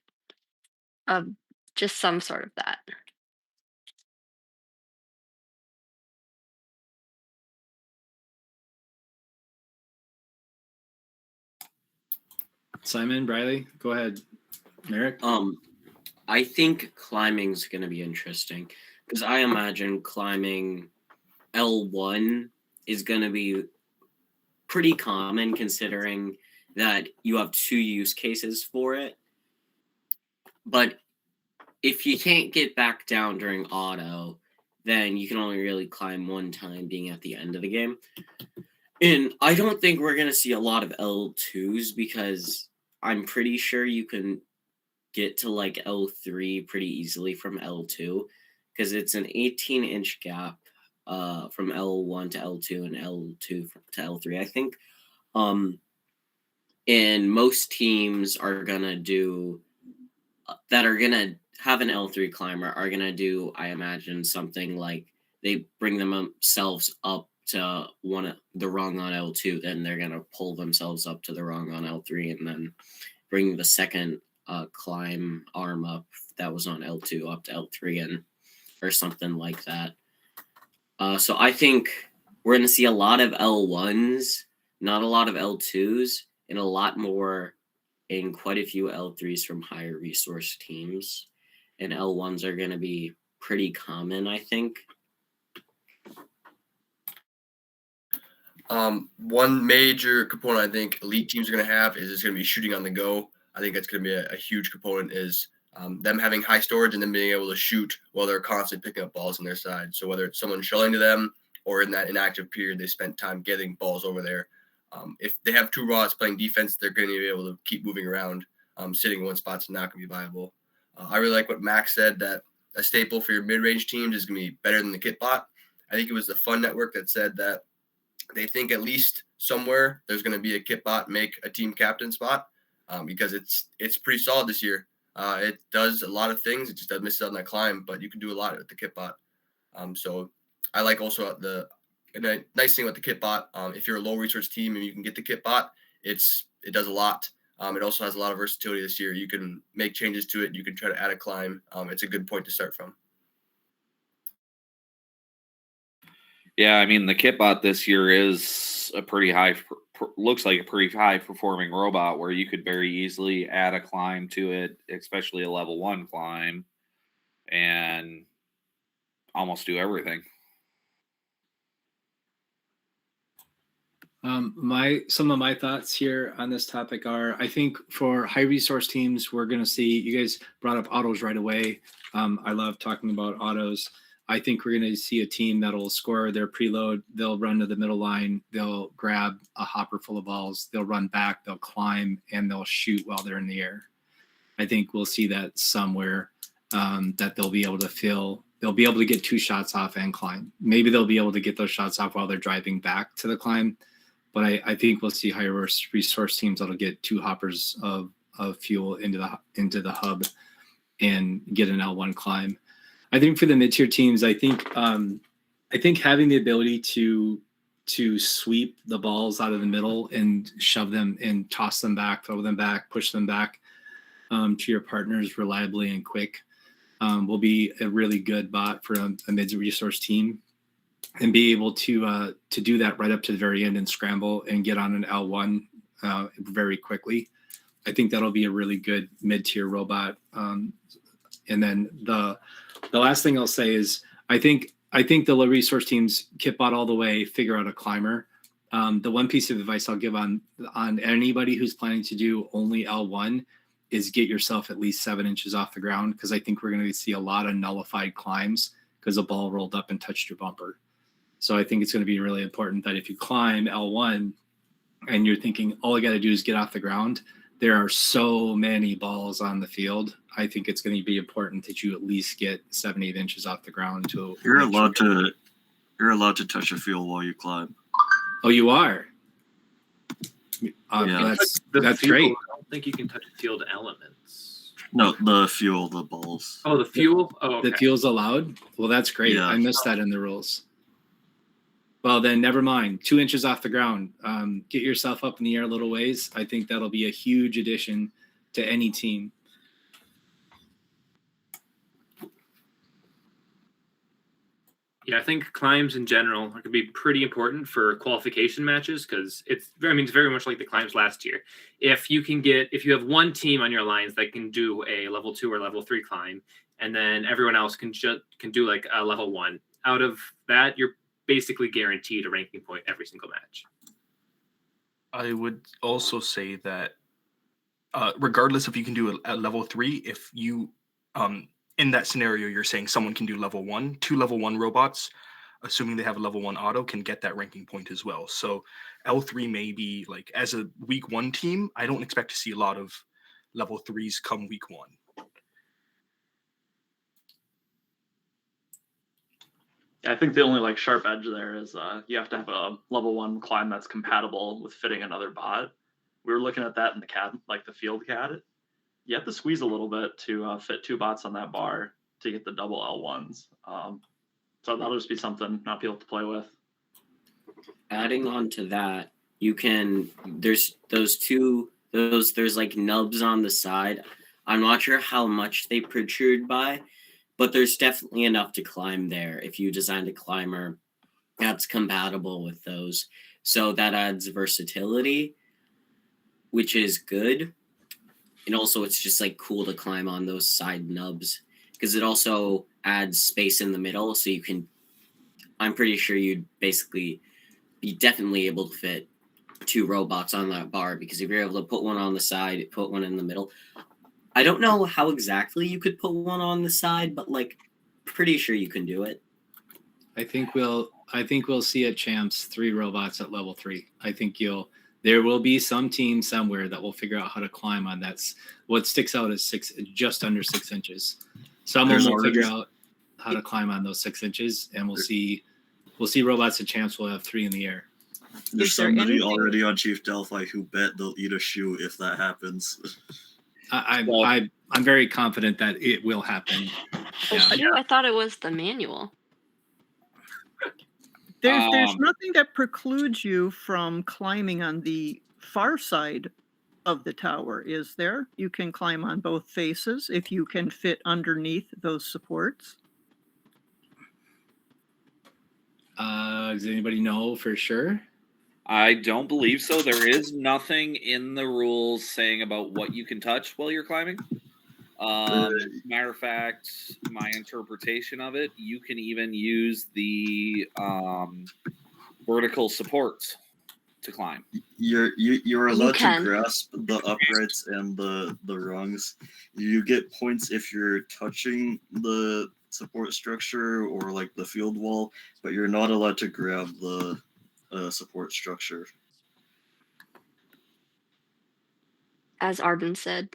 [SPEAKER 8] just some sort of that.
[SPEAKER 2] Simon, Briley, go ahead. Merrick?
[SPEAKER 4] I think climbing's going to be interesting because I imagine climbing L1 is going to be pretty common considering that you have 2 use cases for it. But if you can't get back down during auto, then you can only really climb 1 time, being at the end of the game. And I don't think we're going to see a lot of L2s because I'm pretty sure you can get to like L3 pretty easily from L2 because it's an 18-inch gap from L1 to L2 and L2 to L3, I think. And most teams are going to do that are going to have an L3 climber are going to do, I imagine, something like they bring themselves up to the rung on L2, then they're going to pull themselves up to the rung on L3 and then bring the second climb arm up that was on L2 up to L3 and or something like that. So I think we're going to see a lot of L1s, not a lot of L2s, and a lot more in quite a few L3s from higher resource teams. And L1s are going to be pretty common, I think.
[SPEAKER 5] One major component I think elite teams are going to have is it's going to be shooting on the go. I think that's going to be a huge component is them having high storage and then being able to shoot while they're constantly picking up balls on their side. So whether it's someone shelling to them or in that inactive period, they spent time getting balls over there. If they have 2 rods playing defense, they're going to be able to keep moving around. Sitting in one spot's not going to be viable. I really like what Max said, that a staple for your mid-range teams is going to be better than the kit bot. I think it was the Fun Network that said that they think at least somewhere there's going to be a kit bot make a team captain spot because it's pretty solid this year. It does a lot of things. It just does miss out on that climb, but you can do a lot with the kit bot. So I like also the nice thing with the kit bot. If you're a low resource team and you can get the kit bot, it does a lot. It also has a lot of versatility this year. You can make changes to it. You can try to add a climb. It's a good point to start from.
[SPEAKER 15] Yeah, I mean, the kitbot this year is a pretty high, looks like a pretty high performing robot where you could very easily add a climb to it, especially a level 1 climb, and almost do everything.
[SPEAKER 2] Some of my thoughts here on this topic are, I think for high resource teams, we're going to see, you guys brought up autos right away. I love talking about autos. I think we're going to see a team that'll score their preload. They'll run to the middle line. They'll grab a hopper full of balls. They'll run back. They'll climb and they'll shoot while they're in the air. I think we'll see that somewhere that they'll be able to fill. They'll be able to get 2 shots off and climb. Maybe they'll be able to get those shots off while they're driving back to the climb. But I think we'll see higher resource teams that'll get 2 hoppers of fuel into the hub and get an L1 climb. I think for the mid-tier teams, I think having the ability to sweep the balls out of the middle and shove them and toss them back, throw them back, push them back to your partners reliably and quick will be a really good bot for a mid-resource team, and be able to do that right up to the very end and scramble and get on an L1 very quickly. I think that'll be a really good mid-tier robot. And then the last thing I'll say is I think the low resource teams kit bot all the way, figure out a climber. The one piece of advice I'll give on anybody who's planning to do only L1 is get yourself at least 7 inches off the ground, because I think we're going to see a lot of nullified climbs because the ball rolled up and touched your bumper. So I think it's going to be really important that if you climb L1 and you're thinking all I got to do is get off the ground, there are so many balls on the field. I think it's going to be important that you at least get 7-8 inches off the ground to.
[SPEAKER 18] You're allowed to touch a field while you climb.
[SPEAKER 2] Oh, you are.
[SPEAKER 18] Yeah.
[SPEAKER 2] That's
[SPEAKER 3] fuel,
[SPEAKER 2] great.
[SPEAKER 3] I don't think you can touch field elements.
[SPEAKER 18] No, the fuel, the balls.
[SPEAKER 3] Oh, the fuel? Oh, okay.
[SPEAKER 2] The fuel's allowed? Well, that's great.
[SPEAKER 18] Yeah.
[SPEAKER 2] I missed that in the rules. Well, then never mind. 2 inches off the ground. Get yourself up in the air a little ways. I think that'll be a huge addition to any team.
[SPEAKER 3] Yeah, I think climbs in general are going to be pretty important for qualification matches because it's very much like the climbs last year. If you have one team on your alliance that can do a level 2 or level 3 climb, and then everyone else can do like a level 1, out of that, you're basically guaranteed a ranking point every single match.
[SPEAKER 16] I would also say that regardless if you can do a level 3, if you in that scenario, you're saying someone can do level 1, 2 level 1 robots, assuming they have a level 1 auto, can get that ranking point as well. So L3 may be like, as a week 1 team, I don't expect to see a lot of level 3s come week 1.
[SPEAKER 1] I think the only like sharp edge there is you have to have a level 1 climb that's compatible with fitting another bot. We were looking at that in the CAD, like the field CAD. You have to squeeze a little bit to fit 2 bots on that bar to get the double L1s. So that'll just be something not be able to play with.
[SPEAKER 4] Adding on to that, you can, there's there's like nubs on the side. I'm not sure how much they protrude by, but there's definitely enough to climb there if you designed a climber that's compatible with those. So that adds versatility, which is good. And also it's just like cool to climb on those side nubs because it also adds space in the middle. So you can, I'm pretty sure you'd basically be definitely able to fit 2 robots on that bar because if you're able to put one on the side, put one in the middle. I don't know how exactly you could put one on the side, but like pretty sure you can do it.
[SPEAKER 2] I think we'll see at champs 3 robots at level 3. I think there will be some team somewhere that will figure out how to climb on that. What sticks out is just under 6 inches. Someone will figure out how to climb on those 6 inches, and we'll see robots at champs will have 3 in the air.
[SPEAKER 18] There's somebody already on Chief Delphi who bet they'll eat a shoe if that happens.
[SPEAKER 2] I'm very confident that it will happen.
[SPEAKER 8] Yeah. I thought it was the manual.
[SPEAKER 10] There's nothing that precludes you from climbing on the far side of the tower, is there? You can climb on both faces if you can fit underneath those supports.
[SPEAKER 2] Does anybody know for sure?
[SPEAKER 15] I don't believe so. There is nothing in the rules saying about what you can touch while you're climbing. Matter of fact, my interpretation of it, you can even use the vertical supports to climb.
[SPEAKER 18] You're allowed to grasp the uprights and the rungs. You get points if you're touching the support structure or like the field wall, but you're not allowed to grab the support structure.
[SPEAKER 8] As Arden said.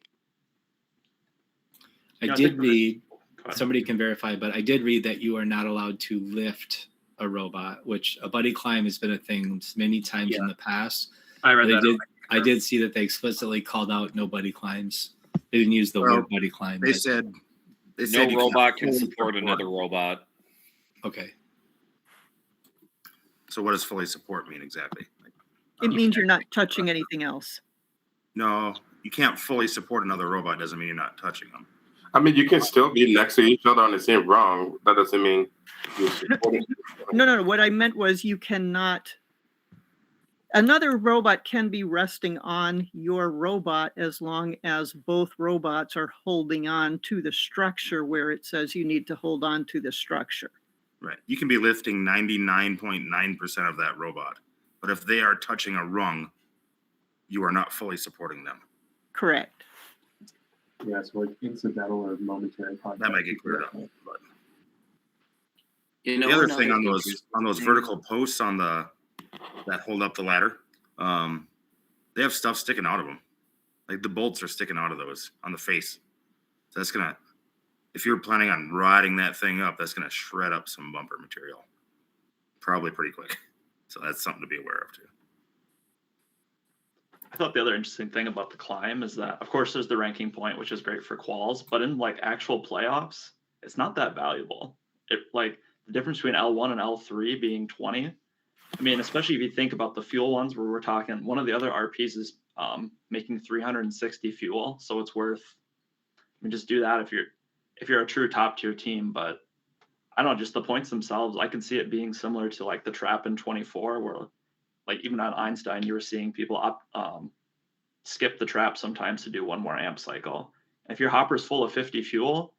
[SPEAKER 2] I did read, somebody can verify, but I did read that you are not allowed to lift a robot, which a buddy climb has been a thing many times in the past.
[SPEAKER 3] I read that.
[SPEAKER 2] I did see that they explicitly called out no buddy climbs. They didn't use the word buddy climb.
[SPEAKER 12] They said
[SPEAKER 15] no robot can support another robot.
[SPEAKER 2] Okay.
[SPEAKER 12] So what does fully support mean exactly?
[SPEAKER 10] It means you're not touching anything else.
[SPEAKER 12] No, you can't fully support another robot. Doesn't mean you're not touching them.
[SPEAKER 7] I mean, you can still be next to each other on the same rung. That doesn't mean you're supporting.
[SPEAKER 10] No. What I meant was you cannot. Another robot can be resting on your robot as long as both robots are holding on to the structure where it says you need to hold on to the structure.
[SPEAKER 12] Right. You can be lifting 99.9% of that robot. But if they are touching a rung, you are not fully supporting them.
[SPEAKER 10] Correct.
[SPEAKER 14] Yeah, so like incidental or momentary contact.
[SPEAKER 12] That might get cleared up. But
[SPEAKER 4] You
[SPEAKER 12] the
[SPEAKER 4] know,
[SPEAKER 12] other
[SPEAKER 4] another
[SPEAKER 12] thing on those
[SPEAKER 4] interesting thing-
[SPEAKER 12] vertical posts on that hold up the ladder, they have stuff sticking out of them. Like the bolts are sticking out of those on the face. So that's gonna, if you're planning on riding that thing up, that's gonna shred up some bumper material, probably pretty quick. So that's something to be aware of too.
[SPEAKER 1] I thought the other interesting thing about the climb is that, of course, there's the ranking point, which is great for quals, but in like actual playoffs, it's not that valuable. It like the difference between L1 and L3 being 20. I mean, especially if you think about the fuel ones where we're talking, one of the other RPs is making 360 fuel, so it's worth. I mean, just do that if you're a true top tier team. But I don't know, just the points themselves, I can see it being similar to like the trap in 24, where like even on Einstein, you were seeing people skip the trap sometimes to do one more amp cycle. And if your hopper's full of 50 fuel,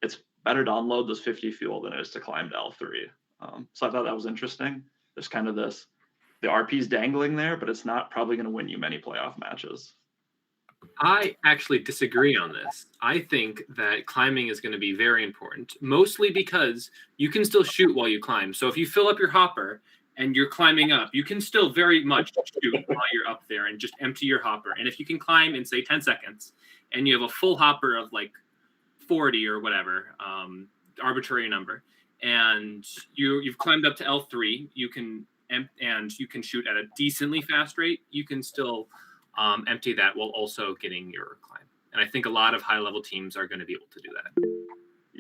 [SPEAKER 1] it's better to unload those 50 fuel than it is to climb to L3. So I thought that was interesting. There's kind of the RP's dangling there, but it's not probably going to win you many playoff matches.
[SPEAKER 3] I actually disagree on this. I think that climbing is going to be very important, mostly because you can still shoot while you climb. So if you fill up your hopper and you're climbing up, you can still very much shoot while you're up there and just empty your hopper. And if you can climb in, say, 10 seconds and you have a full hopper of like 40 or whatever, arbitrary number, and you've climbed up to L3, you can shoot at a decently fast rate, you can still empty that while also getting your climb. And I think a lot of high-level teams are going to be able to do that.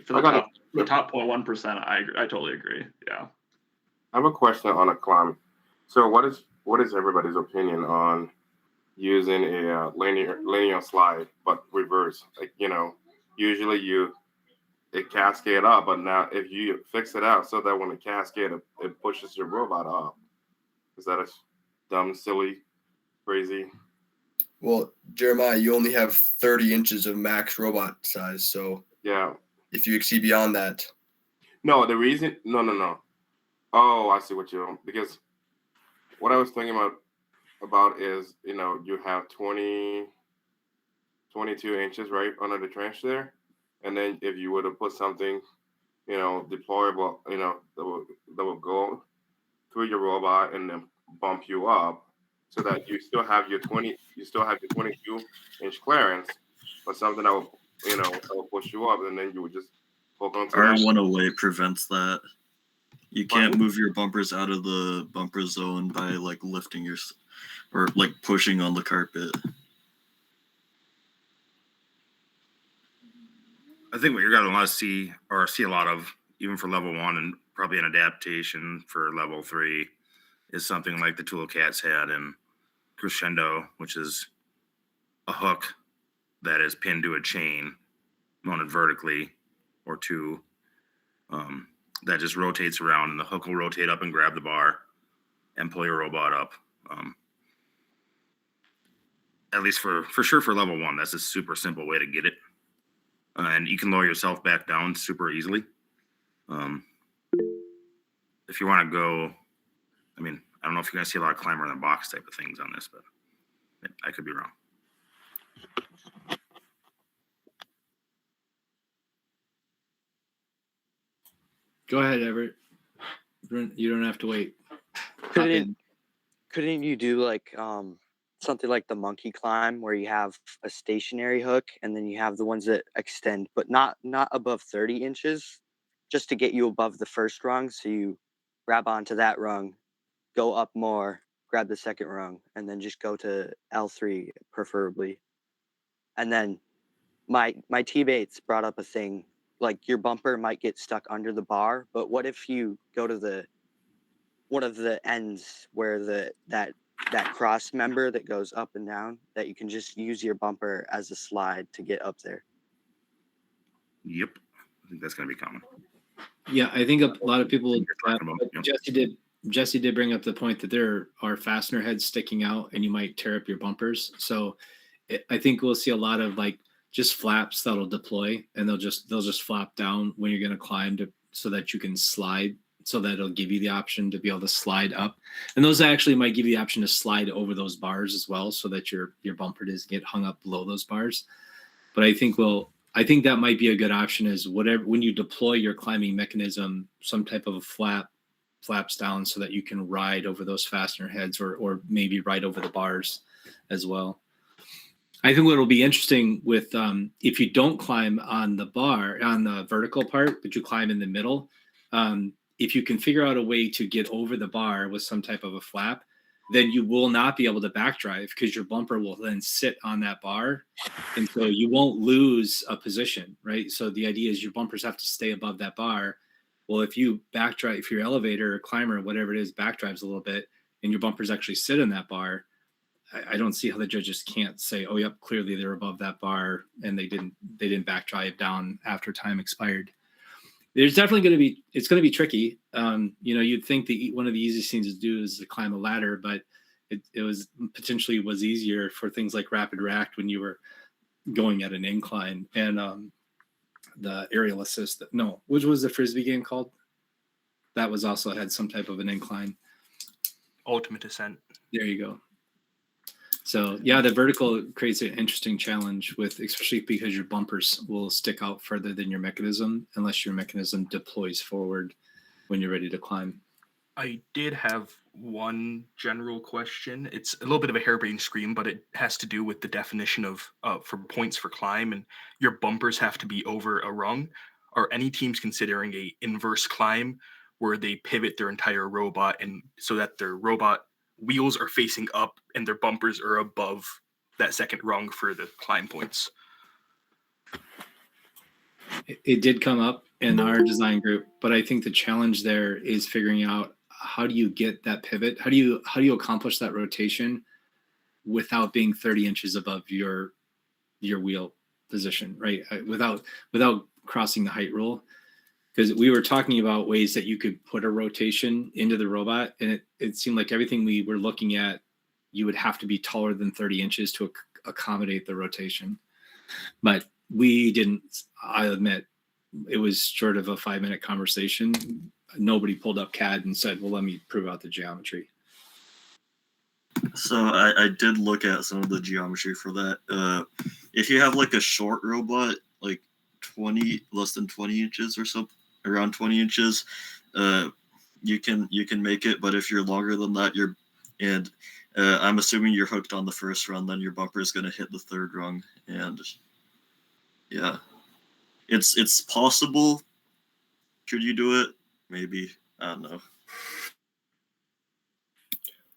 [SPEAKER 1] For the top 0.1%, I totally agree. Yeah.
[SPEAKER 7] I have a question on a climb. So what is everybody's opinion on using a linear slide but reverse? Like, usually it cascade up, but now if you fix it out so that when it cascade, it pushes your robot up. Is that a dumb, silly, crazy?
[SPEAKER 5] Well, Jeremiah, you only have 30 inches of max robot size, so
[SPEAKER 7] yeah,
[SPEAKER 5] if you exceed beyond that.
[SPEAKER 7] No, the reason, no. Oh, I see what you're, because what I was thinking about is, you have 22 inches right under the trench there. And then if you were to put something, deployable, that will go through your robot and then bump you up so that you still have your 22-inch clearance, but something that will push you up, and then you would just hook onto that.
[SPEAKER 18] R108 prevents that. You can't move your bumpers out of the bumper zone by like lifting or like pushing on the carpet.
[SPEAKER 12] I think what you're going to want to see a lot of, even for level 1 and probably an adaptation for level 3, is something like the Tool Cats had in Crescendo, which is a hook that is pinned to a chain mounted vertically or two, that just rotates around, and the hook will rotate up and grab the bar and pull your robot up. At least for sure for level 1, that's a super simple way to get it. And you can lower yourself back down super easily. If you want to go, I mean, I don't know if you're going to see a lot of climber in the box type of things on this, but I could be wrong.
[SPEAKER 2] Go ahead, Everett. You don't have to wait.
[SPEAKER 9] Couldn't you do like something like the monkey climb where you have a stationary hook and then you have the ones that extend, but not above 30 inches, just to get you above the first rung? So you grab onto that rung, go up more, grab the second rung, and then just go to L3 preferably. And then my teammates brought up a thing like your bumper might get stuck under the bar, but what if you go to one of the ends where that cross member that goes up and down, that you can just use your bumper as a slide to get up there?
[SPEAKER 12] Yep, I think that's going to be common.
[SPEAKER 2] Yeah, I think a lot of people.
[SPEAKER 12] Yep.
[SPEAKER 2] Jesse did bring up the point that there are fastener heads sticking out, and you might tear up your bumpers. So I think we'll see a lot of like just flaps that'll deploy, and they'll just flap down when you're going to climb so that you can slide. So that it'll give you the option to be able to slide up, and those actually might give you the option to slide over those bars as well, so that your bumper doesn't get hung up below those bars. But I think that might be a good option is whatever, when you deploy your climbing mechanism, some type of a flaps down so that you can ride over those fastener heads or maybe ride over the bars as well. I think what will be interesting with if you don't climb on the bar, on the vertical part, but you climb in the middle, if you can figure out a way to get over the bar with some type of a flap, then you will not be able to backdrive because your bumper will then sit on that bar. And so you won't lose a position, right? So the idea is your bumpers have to stay above that bar. Well, if you backdrive, if your elevator or climber, whatever it is, backdrives a little bit and your bumpers actually sit in that bar, I don't see how the judges can't say, oh, yep, clearly they're above that bar and they didn't backdrive down after time expired. There's definitely it's going to be tricky. You'd think one of the easiest things to do is to climb a ladder, but it was potentially easier for things like rapid react when you were going at an incline and the aerial assist. Which was the Frisbee game called? That was also had some type of an incline.
[SPEAKER 16] Ultimate Descent.
[SPEAKER 2] There you go. So yeah, the vertical creates an interesting challenge especially because your bumpers will stick out further than your mechanism unless your mechanism deploys forward when you're ready to climb.
[SPEAKER 16] I did have one general question. It's a little bit of a harebrained scream, but it has to do with the definition of for points for climb, and your bumpers have to be over a rung. Are any teams considering a inverse climb where they pivot their entire robot and so that their robot wheels are facing up and their bumpers are above that second rung for the climb points?
[SPEAKER 2] It did come up in our design group, but I think the challenge there is figuring out how do you get that pivot? How do you accomplish that rotation without being 30 inches above your wheel position, right? Without crossing the height rule. Because we were talking about ways that you could put a rotation into the robot, and it seemed like everything we were looking at, you would have to be taller than 30 inches to accommodate the rotation. But we didn't, I admit, it was short of a 5-minute conversation. Nobody pulled up CAD and said, well, let me prove out the geometry.
[SPEAKER 18] So I did look at some of the geometry for that. If you have like a short robot, like less than 20 inches or so, around 20 inches, you can make it. But if you're longer than that, I'm assuming you're hooked on the first rung, then your bumper is going to hit the third rung. And yeah, it's possible. Should you do it? Maybe. I don't know.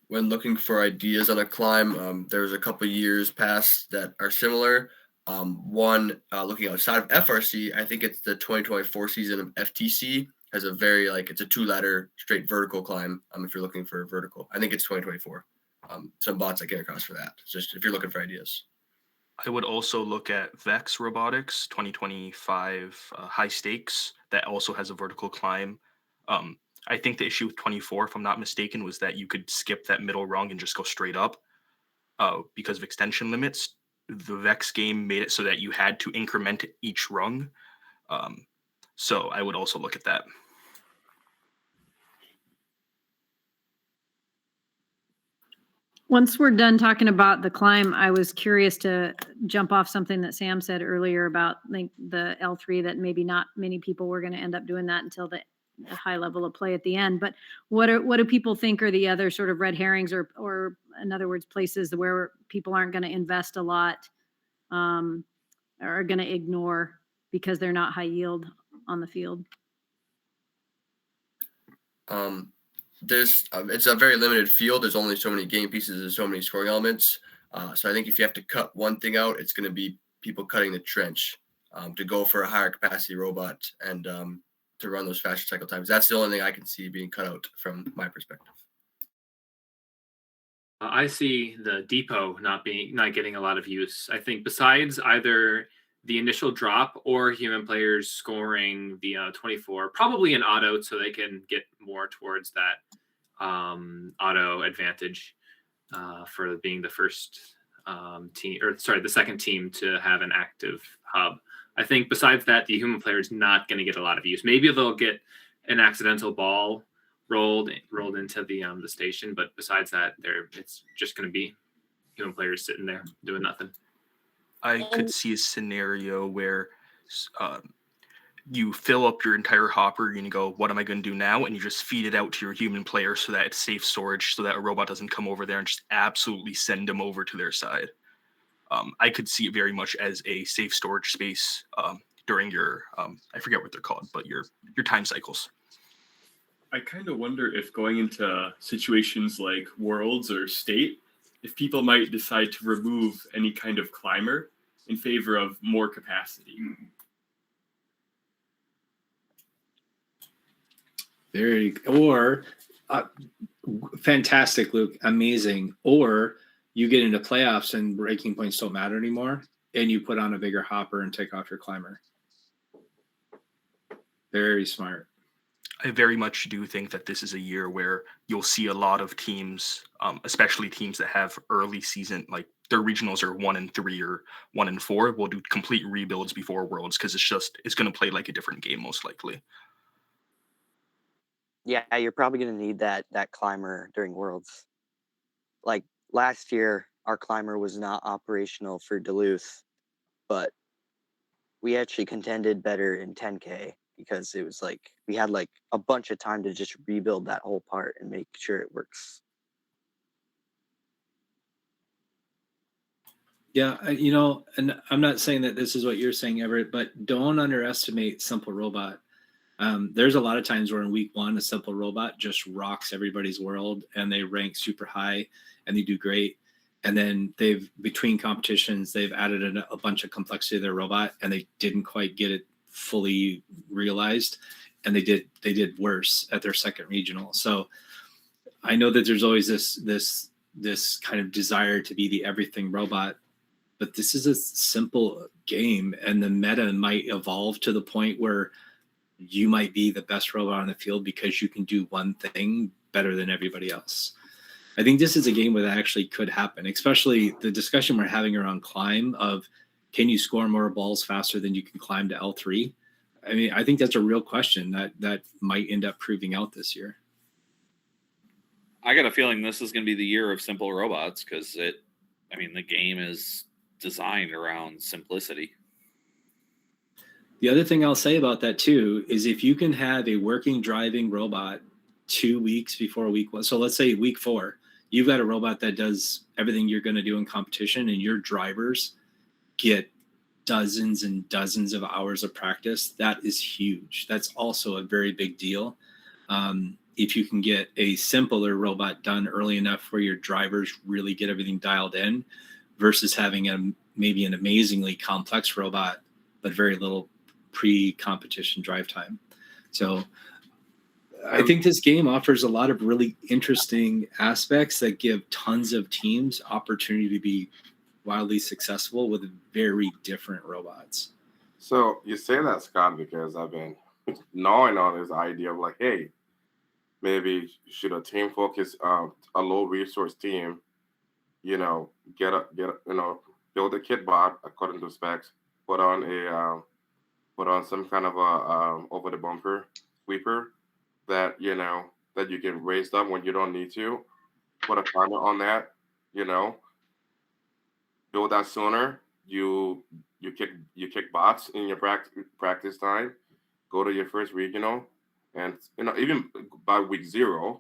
[SPEAKER 5] When looking for ideas on a climb, there's a couple years past that are similar. One, looking outside of FRC, I think it's the 2024 season of FTC has a very it's a 2-ladder straight vertical climb. If you're looking for vertical, I think it's 2024. Some bots I came across for that. Just if you're looking for ideas.
[SPEAKER 16] I would also look at Vex Robotics 2025 High Stakes that also has a vertical climb. I think the issue with 24, if I'm not mistaken, was that you could skip that middle rung and just go straight up because of extension limits. The Vex game made it so that you had to increment each rung. So I would also look at that.
[SPEAKER 11] Once we're done talking about the climb, I was curious to jump off something that Sam said earlier about the L3, that maybe not many people were going to end up doing that until the high level of play at the end. But what do people think are the other sort of red herrings, or in other words, places where people aren't going to invest a lot, or are going to ignore because they're not high yield on the field?
[SPEAKER 5] It's a very limited field. There's only so many game pieces and so many scoring elements. So I think if you have to cut one thing out, it's going to be people cutting the trench to go for a higher capacity robot and to run those faster cycle times. That's the only thing I can see being cut out from my perspective.
[SPEAKER 3] I see the depot not getting a lot of use. I think besides either the initial drop or human players scoring the 24, probably an auto, so they can get more towards that auto advantage for being the first the second team to have an active hub. I think besides that, the human player is not going to get a lot of use. Maybe they'll get an accidental ball rolled into the station, but besides that, it's just going to be human players sitting there doing nothing.
[SPEAKER 16] I could see a scenario where you fill up your entire hopper and you go, what am I going to do now? And you just feed it out to your human player so that it's safe storage, so that a robot doesn't come over there and just absolutely send them over to their side. I could see it very much as a safe storage space during your, I forget what they're called, but your time cycles.
[SPEAKER 13] I kind of wonder if going into situations like Worlds or State, if people might decide to remove any kind of climber in favor of more capacity.
[SPEAKER 2] Or fantastic, Luke, amazing. Or you get into playoffs and breaking points don't matter anymore, and you put on a bigger hopper and take off your climber. Very smart.
[SPEAKER 16] I very much do think that this is a year where you'll see a lot of teams, especially teams that have early season, like their regionals are 1-3 or 1-4, will do complete rebuilds before Worlds because it's going to play like a different game most likely.
[SPEAKER 9] Yeah, you're probably going to need that climber during Worlds. Like last year, our climber was not operational for Duluth, but we actually contended better in 10K because it was like we had like a bunch of time to just rebuild that whole part and make sure it works.
[SPEAKER 2] Yeah, and I'm not saying that this is what you're saying, Everett, but don't underestimate Simple Robot. There's a lot of times where in week 1, a Simple Robot just rocks everybody's world and they rank super high and they do great. And then between competitions, they've added a bunch of complexity to their robot and they didn't quite get it fully realized. And they did worse at their second regional. So I know that there's always this kind of desire to be the everything robot, but this is a simple game and the meta might evolve to the point where you might be the best robot on the field because you can do one thing better than everybody else. I think this is a game where that actually could happen, especially the discussion we're having around climb of can you score more balls faster than you can climb to L3? I mean, I think that's a real question that might end up proving out this year.
[SPEAKER 15] I got a feeling this is going to be the year of simple robots because the game is designed around simplicity.
[SPEAKER 2] The other thing I'll say about that too is if you can have a working driving robot 2 weeks before week 1, so let's say week 4, you've got a robot that does everything you're going to do in competition and your drivers get dozens and dozens of hours of practice, that is huge. That's also a very big deal. If you can get a simpler robot done early enough where your drivers really get everything dialed in versus having maybe an amazingly complex robot, but very little pre-competition drive time. So I think this game offers a lot of really interesting aspects that give tons of teams opportunity to be wildly successful with very different robots.
[SPEAKER 7] So you say that, Scott, because I've been gnawing on this idea of like, hey, maybe should a team focus a low resource team, build a kit bot according to specs, put on some kind of a over the bumper sweeper that that you can raise up when you don't need to, put a timer on that, build that sooner. You kick bots in your practice time, go to your first regional, and even by week 0,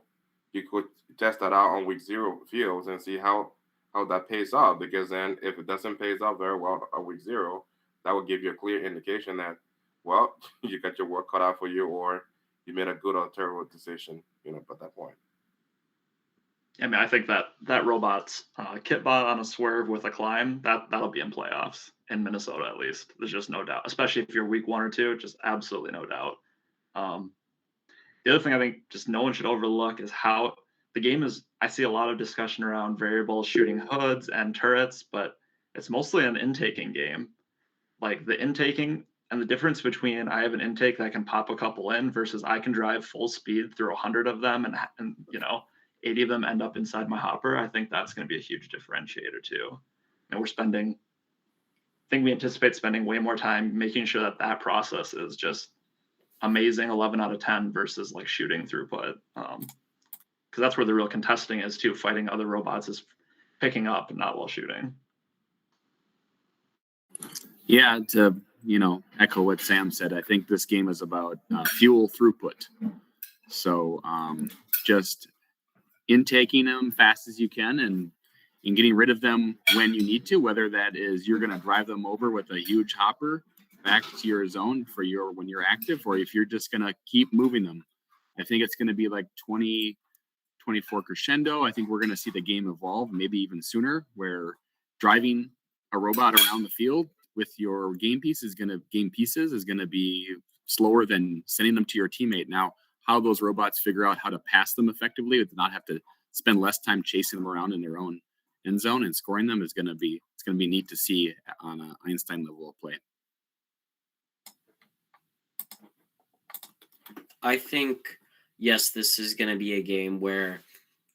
[SPEAKER 7] you could test that out on week 0 fields and see how that pays off. Because then if it doesn't pay off very well at week 0, that would give you a clear indication that, well, you got your work cut out for you, or you made a good or terrible decision, at that point.
[SPEAKER 1] I mean, I think that robot's kit bot on a swerve with a climb, that'll be in playoffs in Minnesota at least. There's just no doubt, especially if you're week 1 or 2, just absolutely no doubt. The other thing I think just no one should overlook is how the game is. I see a lot of discussion around variables, shooting hoods and turrets, but it's mostly an intaking game. Like the intaking and the difference between I have an intake that can pop a couple in versus I can drive full speed through 100 of them and 80 of them end up inside my hopper. I think that's going to be a huge differentiator too. And I think we anticipate spending way more time making sure that process is just amazing 11 out of 10 versus like shooting throughput. Because that's where the real contesting is too. Fighting other robots is picking up and not while shooting.
[SPEAKER 17] Yeah, to echo what Sam said, I think this game is about fuel throughput. So just intaking them fast as you can and getting rid of them when you need to, whether that is you're going to drive them over with a huge hopper back to your zone for when you're active, or if you're just going to keep moving them. I think it's going to be like 2024 crescendo. I think we're going to see the game evolve, maybe even sooner, where driving a robot around the field with your game pieces is going to be slower than sending them to your teammate. Now, how those robots figure out how to pass them effectively to not have to spend less time chasing them around in their own end zone and scoring them is going to be neat to see on an Einstein level of play.
[SPEAKER 4] I think, yes, this is going to be a game where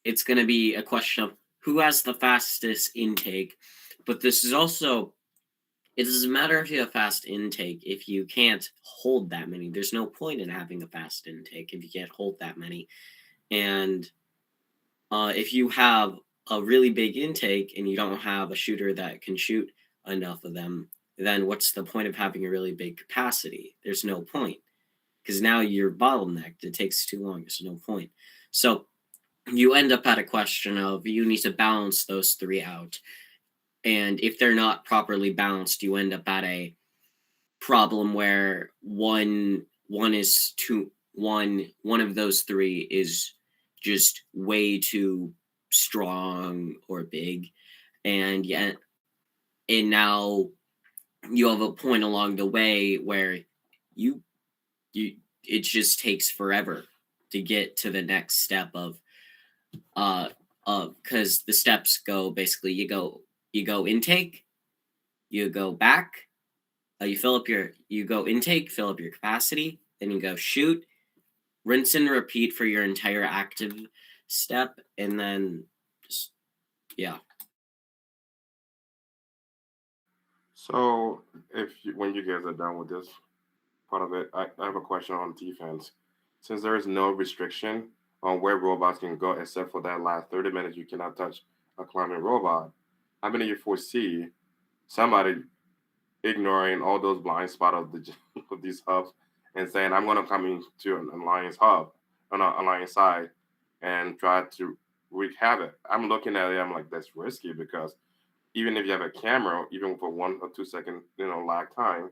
[SPEAKER 4] it's going to be a question of who has the fastest intake, but this is also, it doesn't matter if you have fast intake if you can't hold that many. There's no point in having a fast intake if you can't hold that many. And if you have a really big intake and you don't have a shooter that can shoot enough of them, then what's the point of having a really big capacity? There's no point, because now you're bottlenecked. It takes too long. There's no point. So you end up at a question of you need to balance those three out. And if they're not properly balanced, you end up at a problem where one of those three is just way too strong or big, and now you have a point along the way where you it just takes forever to get to the next step of because the steps go basically you go intake, you go back, you go intake, fill up your capacity, then you go shoot, rinse and repeat for your entire active step, and then just
[SPEAKER 7] So when you guys are done with this part of it, I have a question on defense. Since there is no restriction on where robots can go except for that last 30 minutes you cannot touch a climbing robot, how many of you foresee somebody ignoring all those blind spots of these hubs and saying, I'm going to come into an alliance hub on an alliance side and try to wreak havoc? I'm looking at it, I'm like, that's risky, because even if you have a camera, even for 1 or 2 second, lag time,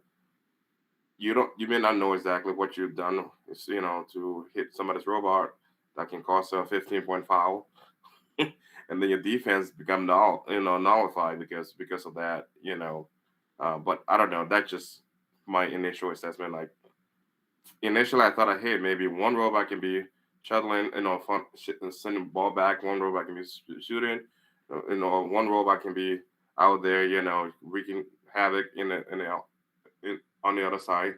[SPEAKER 7] you may not know exactly what you've done, to hit somebody's robot that can cause a 15-point foul. And then your defense become nullified because of that, but I don't know. That's just my initial assessment. Like, initially, I thought, hey, maybe one robot can be shuttling, and sending the ball back. One robot can be shooting. One robot can be out there, wreaking havoc on the other side.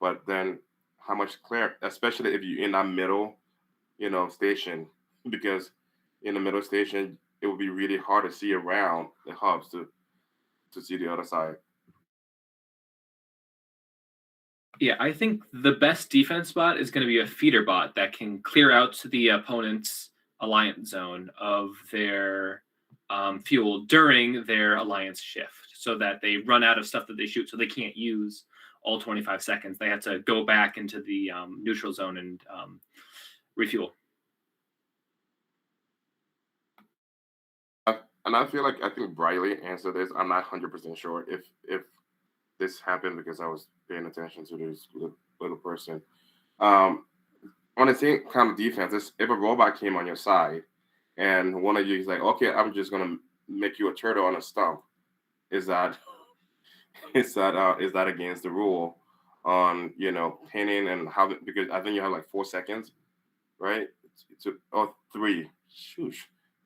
[SPEAKER 7] But then, how much clear, especially if you're in that middle, station, because in the middle station, it would be really hard to see around the hubs to see the other side.
[SPEAKER 3] Yeah, I think the best defense spot is going to be a feeder bot that can clear out to the opponent's alliance zone of their fuel during their alliance shift, so that they run out of stuff that they shoot, so they can't use all 25 seconds. They have to go back into the neutral zone and refuel.
[SPEAKER 7] And I think Briley answered this. I'm not 100% sure if this happened, because I was paying attention to this little person. On the same kind of defense, if a robot came on your side and one of you is like, okay, I'm just gonna make you a turtle on a stump, is that against the rule on pinning and how, because I think you have like 4 seconds, right? 3. Shoosh.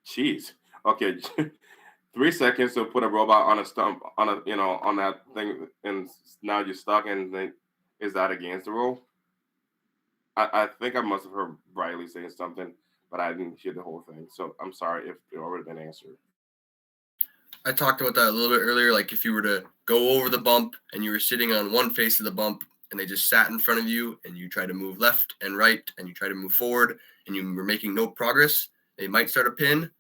[SPEAKER 7] Jeez. Okay. 3 seconds to put a robot on a stump on that thing, and now you're stuck. And then, is that against the rule? I think I must have heard Briley saying something, but I didn't hear the whole thing. So I'm sorry if it already been answered.
[SPEAKER 5] I talked about that a little bit earlier. Like, if you were to go over the bump and you were sitting on one face of the bump and they just sat in front of you, and you try to move left and right and you try to move forward and you were making no progress, they might start a pin.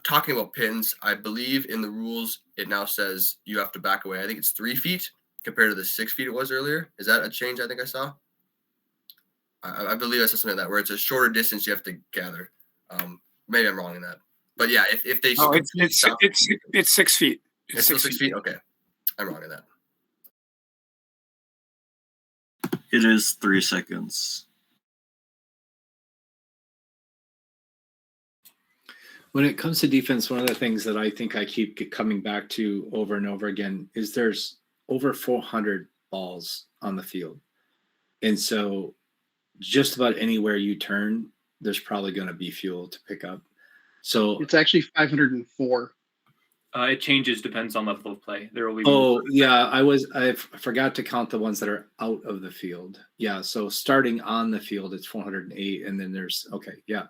[SPEAKER 5] talking about pins, I believe in the rules it now says you have to back away. I think it's 3 feet compared to the 6 feet it was earlier. Is that a change? I think I saw. I believe I said something like that, where it's a shorter distance you have to gather. Maybe I'm wrong in that, but yeah, if they
[SPEAKER 19] No, it's 6 feet.
[SPEAKER 5] It's still 6 feet. Okay, I'm wrong in that.
[SPEAKER 18] It is 3 seconds.
[SPEAKER 2] When it comes to defense, one of the things that I think I keep coming back to over and over again is there's over 400 balls on the field. And so just about anywhere you turn, there's probably going to be fuel to pick up. So
[SPEAKER 6] it's actually 504.
[SPEAKER 3] It changes, depends on level of play. There will be.
[SPEAKER 2] Oh yeah, I forgot to count the ones that are out of the field. Yeah, so starting on the field, it's 408, and then there's yeah.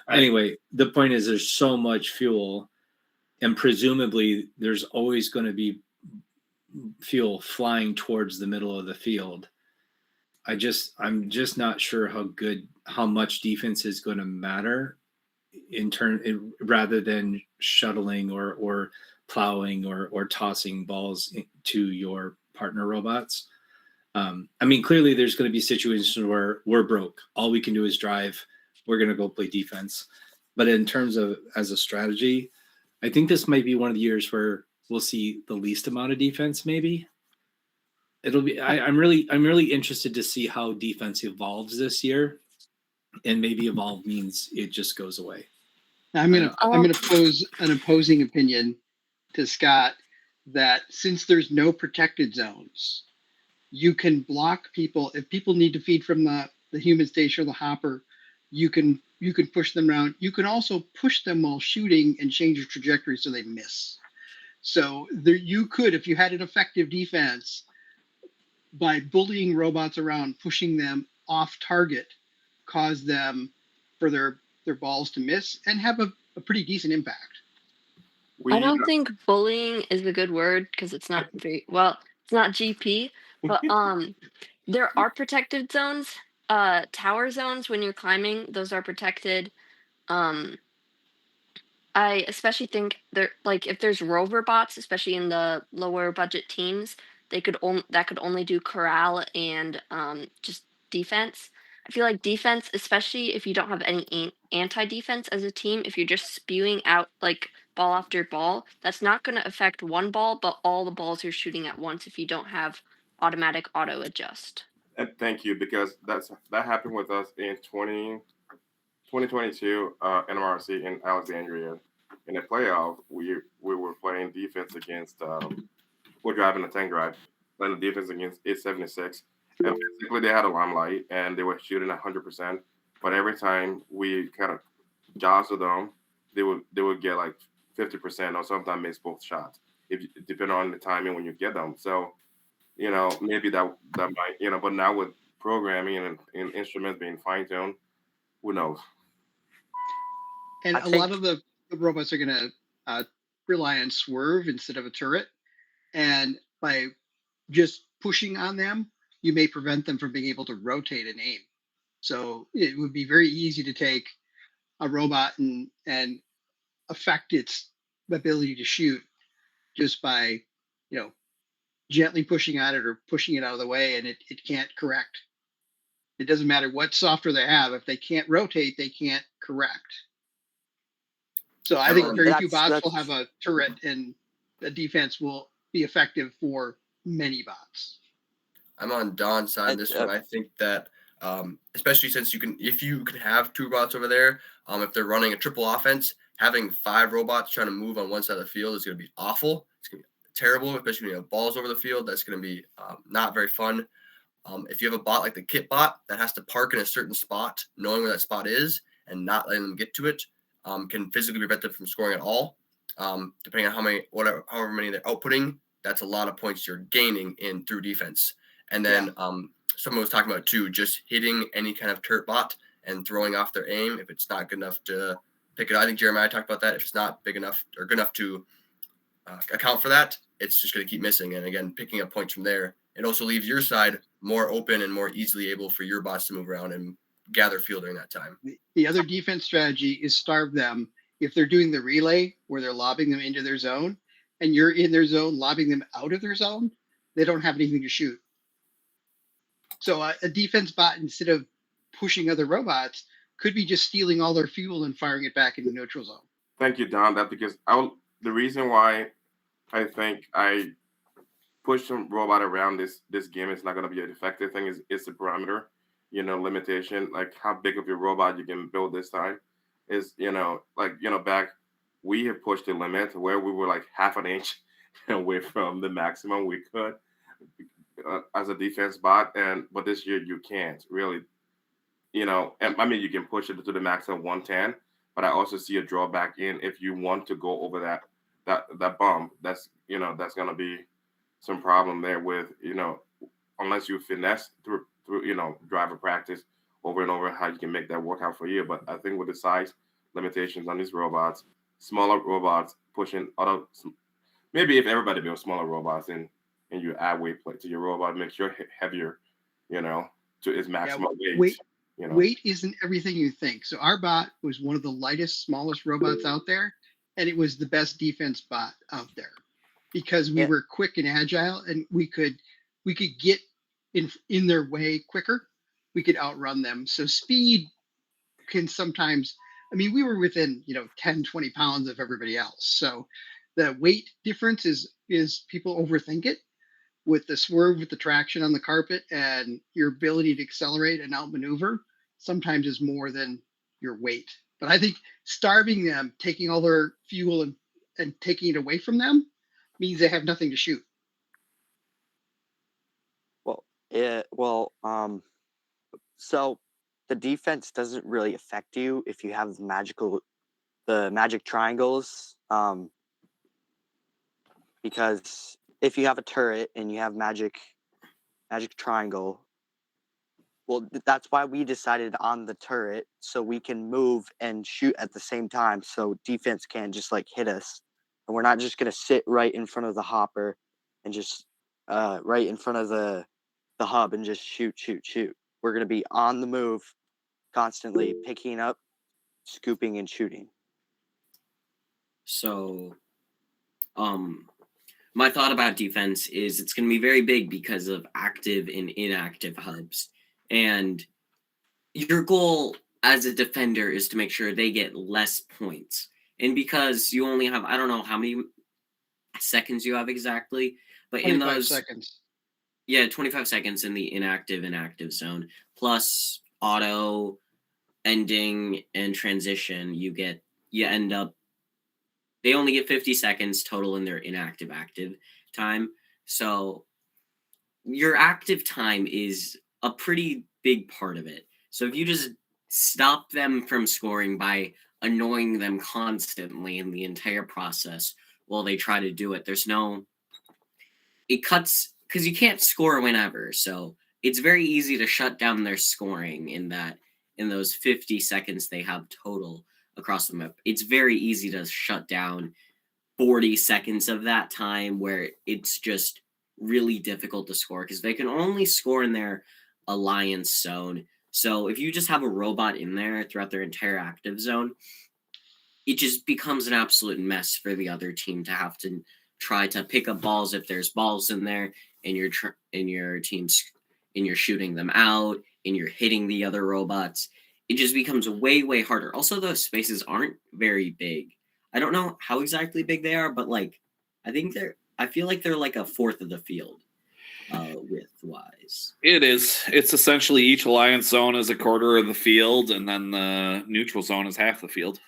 [SPEAKER 2] Anyway, the point is there's so much fuel, and presumably there's always going to be fuel flying towards the middle of the field. I'm just not sure how much defense is going to matter rather than shuttling or plowing or tossing balls to your partner robots. I mean, clearly there's going to be situations where we're broke. All we can do is drive. We're going to go play defense. But in terms of as a strategy, I think this might be one of the years where we'll see the least amount of defense. Maybe it'll be. I'm really interested to see how defense evolves this year, and maybe evolve means it just goes away.
[SPEAKER 6] I'm gonna pose an opposing opinion to Scott that since there's no protected zones, you can block people. If people need to feed from the human station or the hopper, you can push them around. You can also push them while shooting and change your trajectory so they miss. So there, you could, if you had an effective defense, by bullying robots around, pushing them off target, cause them for their balls to miss and have a pretty decent impact.
[SPEAKER 8] I don't think bullying is a good word because it's not very well. It's not GP, but there are protected zones. Tower zones when you're climbing, those are protected. I especially think there, like if there's rover bots, especially in the lower budget teams, they could that could only do corral and just defense. I feel like defense, especially if you don't have any anti-defense as a team, if you're just spewing out like ball after ball, that's not going to affect one ball, but all the balls you're shooting at once if you don't have automatic auto adjust.
[SPEAKER 7] And thank you, because that happened with us in 2022 NMRC in Alexandria. In the playoff, we were playing defense against we're driving a tank drive, playing the defense against 876. And basically they had a limelight and they were shooting 100%. But every time we kind of jostled them, they would get like 50% or sometimes miss both shots, depending on the timing when you get them. So, maybe that might, but now with programming and instruments being fine-tuned, who knows?
[SPEAKER 6] And a lot of the robots are going to rely on swerve instead of a turret. And by just pushing on them, you may prevent them from being able to rotate and aim. So it would be very easy to take a robot and affect its ability to shoot just by, gently pushing at it or pushing it out of the way, and it can't correct. It doesn't matter what software they have. If they can't rotate, they can't correct. So I think very few bots will have a turret, and the defense will be effective for many bots.
[SPEAKER 5] I'm on Don's side on this one. I think that, especially since if you can have 2 bots over there, if they're running a triple offense, having 5 robots trying to move on one side of the field is going to be awful. It's going to be terrible, especially when you have balls over the field. That's going to be not very fun. If you have a bot like the kit bot that has to park in a certain spot, knowing where that spot is and not letting them get to it, can physically prevent them from scoring at all. Depending on however many they're outputting, that's a lot of points you're gaining through defense. And then someone was talking about too, just hitting any kind of turret bot and throwing off their aim if it's not good enough to pick it up. I think Jeremiah talked about that. If it's not big enough or good enough to account for that, it's just going to keep missing. And again, picking up points from there. It also leaves your side more open and more easily able for your bots to move around and gather fuel during that time.
[SPEAKER 6] The other defense strategy is starve them if they're doing the relay where they're lobbing them into their zone and you're in their zone lobbing them out of their zone, they don't have anything to shoot. So a defense bot, instead of pushing other robots, could be just stealing all their fuel and firing it back into neutral zone.
[SPEAKER 7] Thank you, Don. That because the reason why I think I push some robot around this game is not going to be an effective thing is the parameter, limitation, like how big of your robot you can build this time is, back we have pushed the limit where we were like half an inch away from the maximum we could as a defense bot, but this year you can't really, and I mean you can push it to the max of 110, but I also see a drawback in if you want to go over that bump, that's going to be some problem there with, unless you finesse through driver practice over and over how you can make that work out for you. But I think with the size limitations on these robots, smaller robots pushing other, maybe if everybody builds smaller robots and you add weight plate to your robot, makes your heavier, to its maximum weight.
[SPEAKER 6] Weight isn't everything you think. So our bot was one of the lightest, smallest robots out there, and it was the best defense bot out there because we were quick and agile, and we could get in their way quicker. We could outrun them. So speed can sometimes, I mean, we were within 10, 20 pounds of everybody else. So the weight difference is people overthink it. With the swerve, with the traction on the carpet, and your ability to accelerate and outmaneuver sometimes is more than your weight. But I think starving them, taking all their fuel and taking it away from them means they have nothing to shoot.
[SPEAKER 9] So the defense doesn't really affect you if you have the magic triangles, because if you have a turret and you have magic triangle, well, that's why we decided on the turret, so we can move and shoot at the same time, so defense can't just like hit us, and we're not just gonna sit right in front of the hopper and just right in front of the hub and just shoot. We're gonna be on the move, constantly picking up, scooping, and shooting.
[SPEAKER 4] So, my thought about defense is it's going to be very big because of active and inactive hubs. And your goal as a defender is to make sure they get less points. And because you only have, I don't know how many seconds you have exactly, but in those
[SPEAKER 6] seconds.
[SPEAKER 4] Yeah, 25 seconds in the inactive zone, plus auto, ending, and transition, they only get 50 seconds total in their inactive active time. So your active time is a pretty big part of it. So if you just stop them from scoring by annoying them constantly in the entire process while they try to do it, it cuts, because you can't score whenever. So it's very easy to shut down their scoring in those 50 seconds they have total across the map. It's very easy to shut down 40 seconds of that time where it's just really difficult to score because they can only score in their alliance zone. So if you just have a robot in there throughout their entire active zone, it just becomes an absolute mess for the other team to have to try to pick up balls if there's balls in there, and you're shooting them out and you're hitting the other robots. It just becomes way, way harder. Also, those spaces aren't very big. I don't know how exactly big they are, but I feel like they're like a fourth of the field width-wise.
[SPEAKER 15] It is. It's essentially each alliance zone is a quarter of the field, and then the neutral zone is half the field.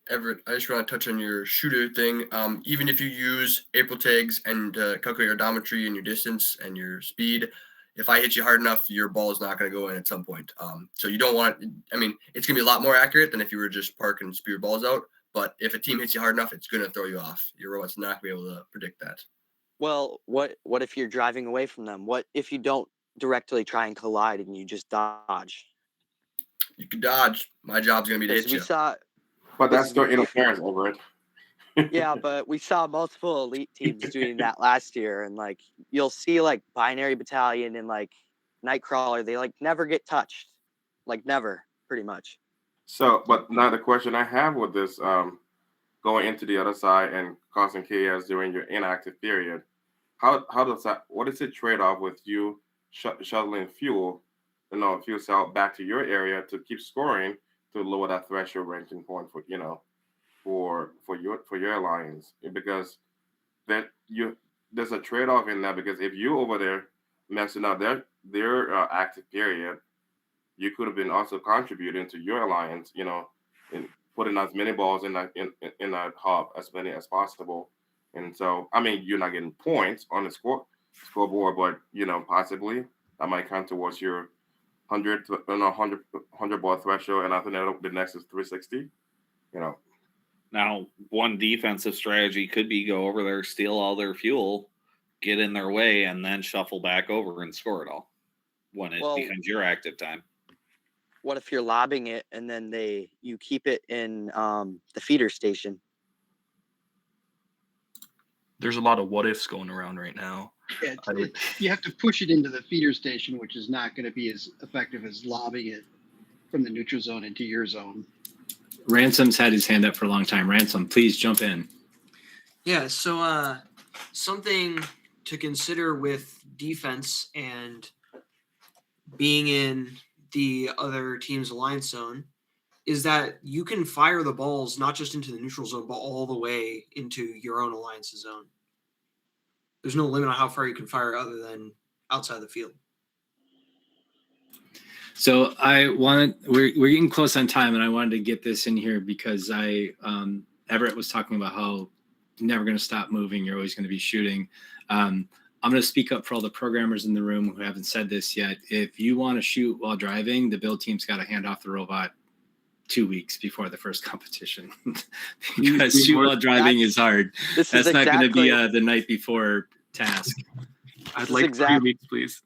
[SPEAKER 5] Everett, I just want to touch on your shooter thing. Even if you use April tags and calculate your odometry and your distance and your speed, if I hit you hard enough, your ball is not going to go in at some point. So you don't want, it's going to be a lot more accurate than if you were just park and spew your balls out. But if a team hits you hard enough, it's going to throw you off. Your robot's not going to be able to predict that.
[SPEAKER 9] Well, what if you're driving away from them? What if you don't directly try and collide and you just dodge?
[SPEAKER 5] You can dodge. My job's going to be to hit you.
[SPEAKER 7] But that's still interference over it.
[SPEAKER 9] Yeah, but we saw multiple elite teams doing that last year, and you'll see Binary Battalion and Nightcrawler, they never get touched, never, pretty much.
[SPEAKER 7] So, but now the question I have with this, going into the other side and causing chaos during your inactive period, how does that? What is the trade off with you shuttling fuel, fuel cell back to your area to keep scoring to lower that threshold ranking point for for your alliance? Because that you there's a trade off in that, because if you over there messing up their active period, you could have been also contributing to your alliance, in putting as many balls in that hub, as many as possible. And so, I mean, you're not getting points on the scoreboard, but possibly that might count towards your 100 ball threshold. And I think that the next is 360.
[SPEAKER 15] Now, one defensive strategy could be go over there, steal all their fuel, get in their way, and then shuffle back over and score it all when it becomes your active time.
[SPEAKER 9] What if you're lobbing it and then you keep it in the feeder station?
[SPEAKER 16] There's a lot of what ifs going around right now.
[SPEAKER 6] Yeah, you have to push it into the feeder station, which is not going to be as effective as lobbing it from the neutral zone into your zone.
[SPEAKER 2] Ransom's had his hand up for a long time. Ransom, please jump in.
[SPEAKER 21] Yeah, so something to consider with defense and being in the other team's alliance zone is that you can fire the balls not just into the neutral zone, but all the way into your own alliance's zone. There's no limit on how far you can fire other than outside the field.
[SPEAKER 2] So we're getting close on time, and I wanted to get this in here because Everett was talking about how you're never going to stop moving. You're always going to be shooting. I'm going to speak up for all the programmers in the room who haven't said this yet. If you want to shoot while driving, the build team's got to hand off the robot 2 weeks before the first competition. Because shoot while driving is hard. That's not going to be the night before task.
[SPEAKER 3] I'd like 3 weeks, please.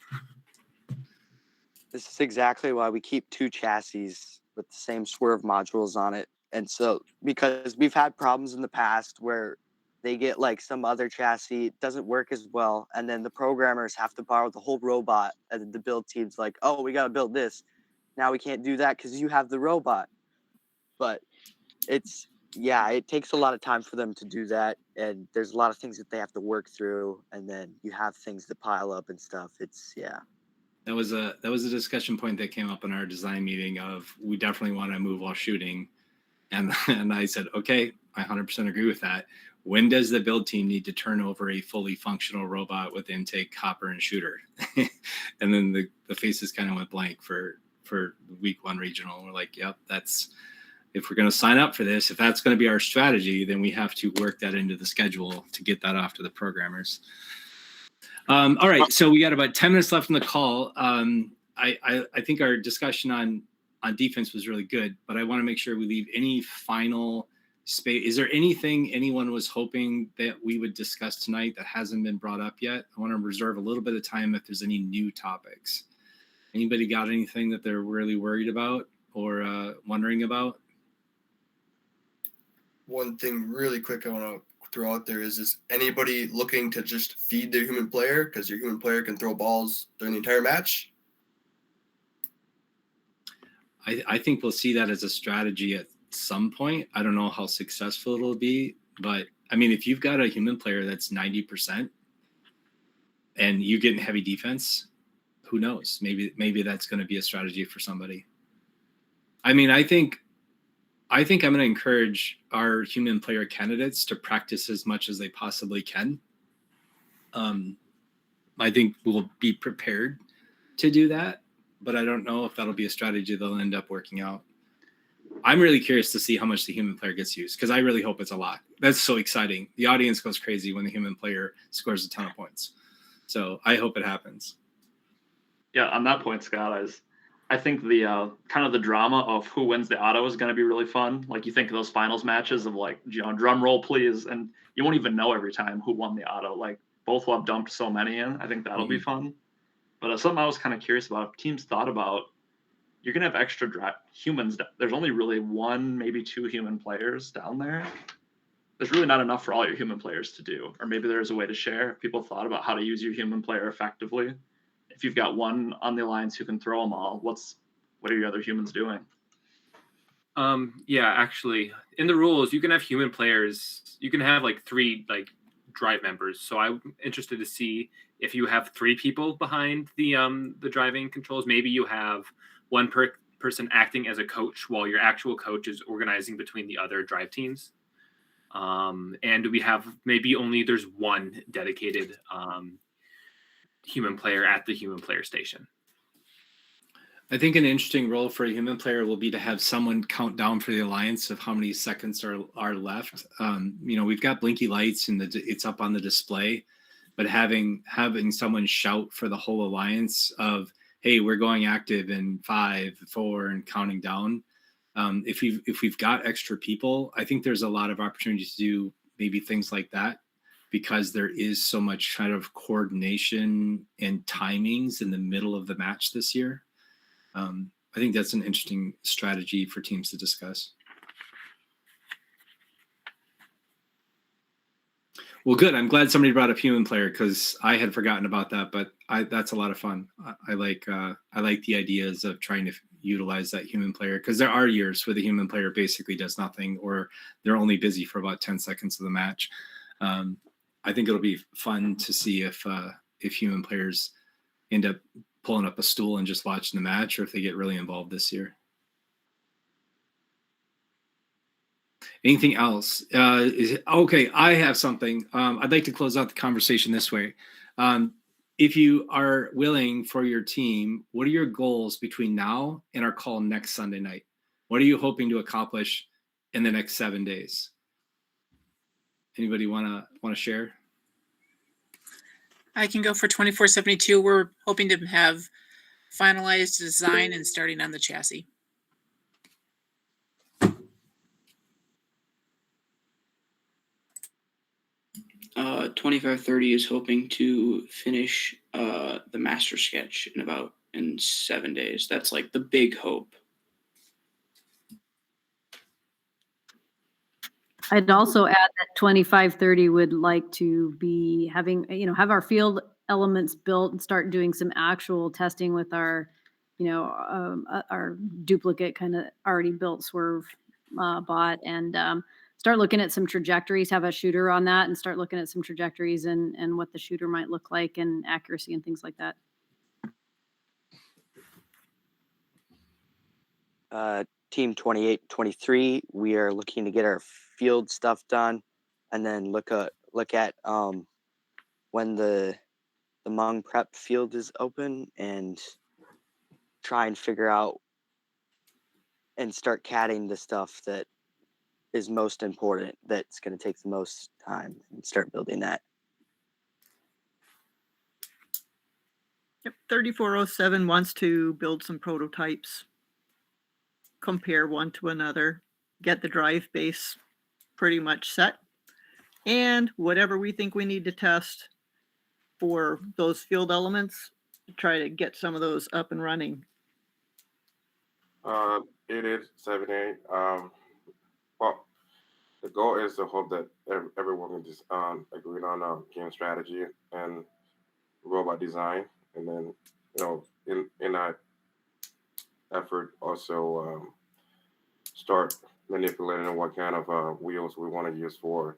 [SPEAKER 9] This is exactly why we keep 2 chassis with the same swerve modules on it. And so, because we've had problems in the past where they get like some other chassis, it doesn't work as well. And then the programmers have to borrow the whole robot. And the build team's like, oh, we got to build this. Now we can't do that because you have the robot. But it takes a lot of time for them to do that. And there's a lot of things that they have to work through. And then you have things that pile up and stuff.
[SPEAKER 2] That was a discussion point that came up in our design meeting of we definitely want to move while shooting. And I said, okay, I 100% agree with that. When does the build team need to turn over a fully functional robot with intake, hopper, and shooter? And then the faces kind of went blank for week 1 regional. We're like, yep, if we're going to sign up for this, if that's going to be our strategy, then we have to work that into the schedule to get that off to the programmers. All right, so we got about 10 minutes left in the call. I think our discussion on defense was really good, but I want to make sure we leave any final space. Is there anything anyone was hoping that we would discuss tonight that hasn't been brought up yet? I want to reserve a little bit of time if there's any new topics. Anybody got anything that they're really worried about or wondering about?
[SPEAKER 5] One thing really quick I want to throw out there is anybody looking to just feed their human player, because your human player can throw balls during the entire match?
[SPEAKER 2] I think we'll see that as a strategy at some point. I don't know how successful it'll be, but I mean, if you've got a human player that's 90% and you get in heavy defense, who knows? Maybe that's going to be a strategy for somebody. I mean, I think I'm going to encourage our human player candidates to practice as much as they possibly can. I think we'll be prepared to do that, but I don't know if that'll be a strategy that'll end up working out. I'm really curious to see how much the human player gets used, because I really hope it's a lot. That's so exciting. The audience goes crazy when the human player scores a ton of points. So I hope it happens.
[SPEAKER 1] Yeah, on that point, Scott, I think the kind of the drama of who wins the auto is going to be really fun. Like, you think of those finals matches of like, drum roll please, and you won't even know every time who won the auto. Like, both will have dumped so many in. I think that'll be fun. But something I was kind of curious about, teams thought about, you're going to have extra humans. There's only really 1, maybe 2 human players down there. There's really not enough for all your human players to do. Or maybe there's a way to share. People thought about how to use your human player effectively. If you've got 1 on the alliance who can throw them all, what are your other humans doing?
[SPEAKER 3] Yeah, actually, in the rules, you can have human players. You can have like 3 like drive members. So I'm interested to see if you have 3 people behind the driving controls. Maybe you have one person acting as a coach while your actual coach is organizing between the other drive teams. And we have maybe only there's one dedicated human player at the human player station.
[SPEAKER 2] I think an interesting role for a human player will be to have someone count down for the alliance of how many seconds are left. We've got blinky lights and it's up on the display, but having someone shout for the whole alliance of, hey, we're going active in 5, 4, and counting down. If we've got extra people, I think there's a lot of opportunities to do maybe things like that, because there is so much kind of coordination and timings in the middle of the match this year. I think that's an interesting strategy for teams to discuss. Well, good. I'm glad somebody brought up human player, because I had forgotten about that. But that's a lot of fun. I like the ideas of trying to utilize that human player, because there are years where the human player basically does nothing, or they're only busy for about 10 seconds of the match. I think it'll be fun to see if human players end up pulling up a stool and just watching the match, or if they get really involved this year. Anything else? Okay, I have something. I'd like to close out the conversation this way. If you are willing for your team, what are your goals between now and our call next Sunday night? What are you hoping to accomplish in the next 7 days? Anybody want to share?
[SPEAKER 20] I can go for 2472. We're hoping to have finalized design and starting on the chassis.
[SPEAKER 22] Uh, 2530 is hoping to finish the master sketch in 7 days. That's like the big hope.
[SPEAKER 11] I'd also add that 2530 would like to be having, have our field elements built and start doing some actual testing with our duplicate kind of already built swerve bot, and start looking at some trajectories, have a shooter on that, and start looking at some trajectories and what the shooter might look like and accuracy and things like that.
[SPEAKER 9] Team 2823, we are looking to get our field stuff done, and then look at when the Hmong prep field is open, and try and figure out and start catting the stuff that is most important, that's going to take the most time, and start building that.
[SPEAKER 10] Yep, 3407 wants to build some prototypes, compare one to another, get the drive base pretty much set, and whatever we think we need to test for those field elements, try to get some of those up and running.
[SPEAKER 7] It is 7-8. Well, the goal is to hope that everyone can just agree on game strategy and robot design, and then in that effort also start manipulating what kind of wheels we want to use for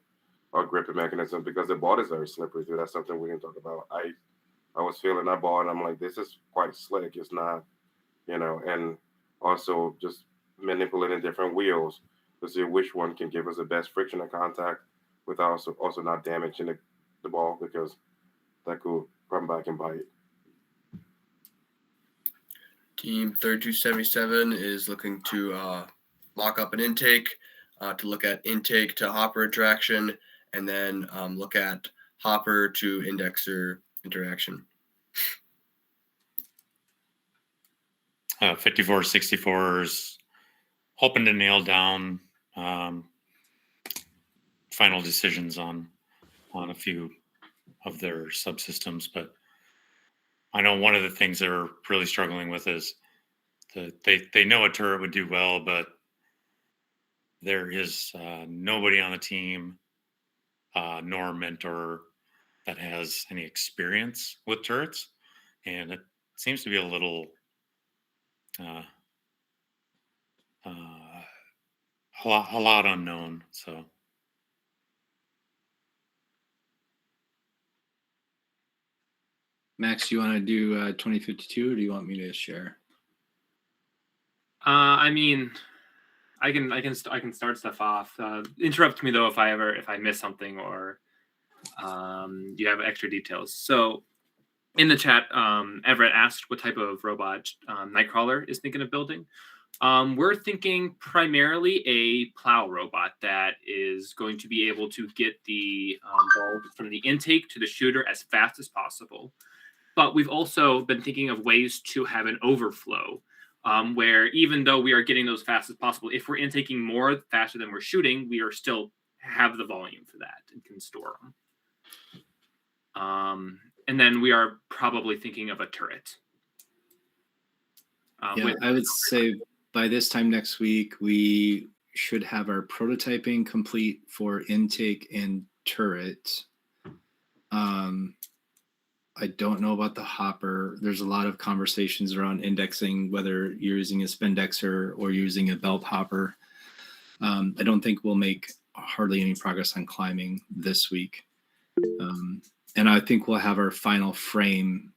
[SPEAKER 7] our gripping mechanism, because the ball is very slippery too. That's something we didn't talk about. I was feeling that ball and I'm like, this is quite slick. It's not, and also just manipulating different wheels to see which one can give us the best friction and contact without also not damaging the ball, because that could come back and bite.
[SPEAKER 5] Team 3277 is looking to lock up an intake, to look at intake to hopper interaction, and then look at hopper to indexer interaction.
[SPEAKER 23] 5464 is hoping to nail down final decisions on a few of their subsystems, but I know one of the things they're really struggling with is that they know a turret would do well, but there is nobody on the team nor a mentor that has any experience with turrets, and it seems to be a little a lot unknown. So
[SPEAKER 2] Max, do you want to do 2052 or do you want me to share?
[SPEAKER 3] I mean, I can start stuff off. Interrupt me though if I miss something or you have extra details. So in the chat, Everett asked what type of robot Nightcrawler is thinking of building. We're thinking primarily a plow robot that is going to be able to get the ball from the intake to the shooter as fast as possible. But we've also been thinking of ways to have an overflow where even though we are getting those fast as possible, if we're intaking more faster than we're shooting, we are still have the volume for that and can store them. And then we are probably thinking of a turret.
[SPEAKER 2] I would say by this time next week, we should have our prototyping complete for intake and turret. I don't know about the hopper. There's a lot of conversations around indexing, whether you're using a spindexer or using a belt hopper. I don't think we'll make hardly any progress on climbing this week. And I think we'll have our final frame.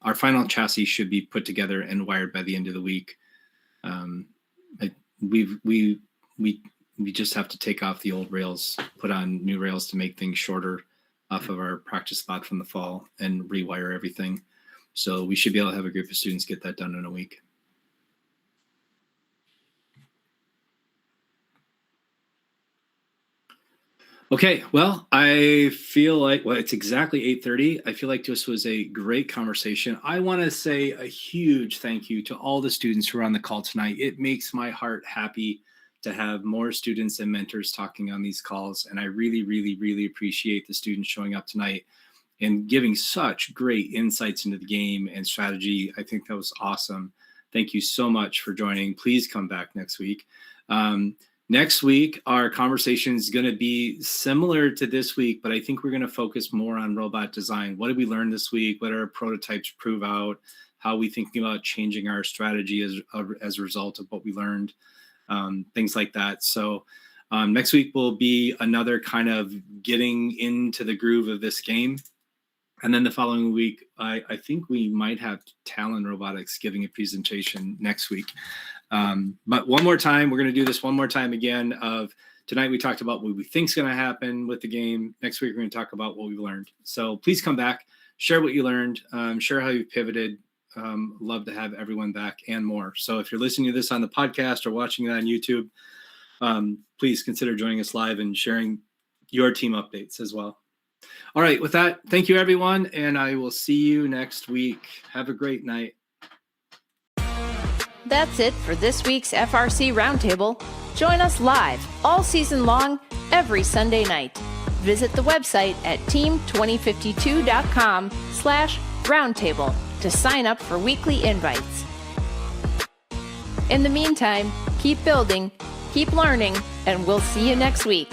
[SPEAKER 2] Our final chassis should be put together and wired by the end of the week. We just have to take off the old rails, put on new rails to make things shorter off of our practice spot from the fall and rewire everything. So we should be able to have a group of students get that done in a week. Okay, well, I feel like, it's exactly 8:30. I feel like this was a great conversation. I want to say a huge thank you to all the students who are on the call tonight. It makes my heart happy to have more students and mentors talking on these calls. And I really, really, really appreciate the students showing up tonight and giving such great insights into the game and strategy. I think that was awesome. Thank you so much for joining. Please come back next week. Next week, our conversation is going to be similar to this week, but I think we're going to focus more on robot design. What did we learn this week? What did our prototypes prove out? How are we thinking about changing our strategy as a result of what we learned? Things like that. So next week will be another kind of getting into the groove of this game. And then the following week, I think we might have Talon Robotics giving a presentation next week. But one more time, we're going to do this one more time again. Tonight we talked about what we think is going to happen with the game. Next week, we're going to talk about what we've learned. So please come back, share what you learned, share how you pivoted. Love to have everyone back and more. So if you're listening to this on the podcast or watching it on YouTube, please consider joining us live and sharing your team updates as well. All right, with that, thank you, everyone, and I will see you next week. Have a great night.
[SPEAKER 12] That's it for this week's FRC Roundtable. Join us live all season long, every Sunday night. Visit the website at team2052.com/roundtable to sign up for weekly invites. In the meantime, keep building, keep learning, and we'll see you next week.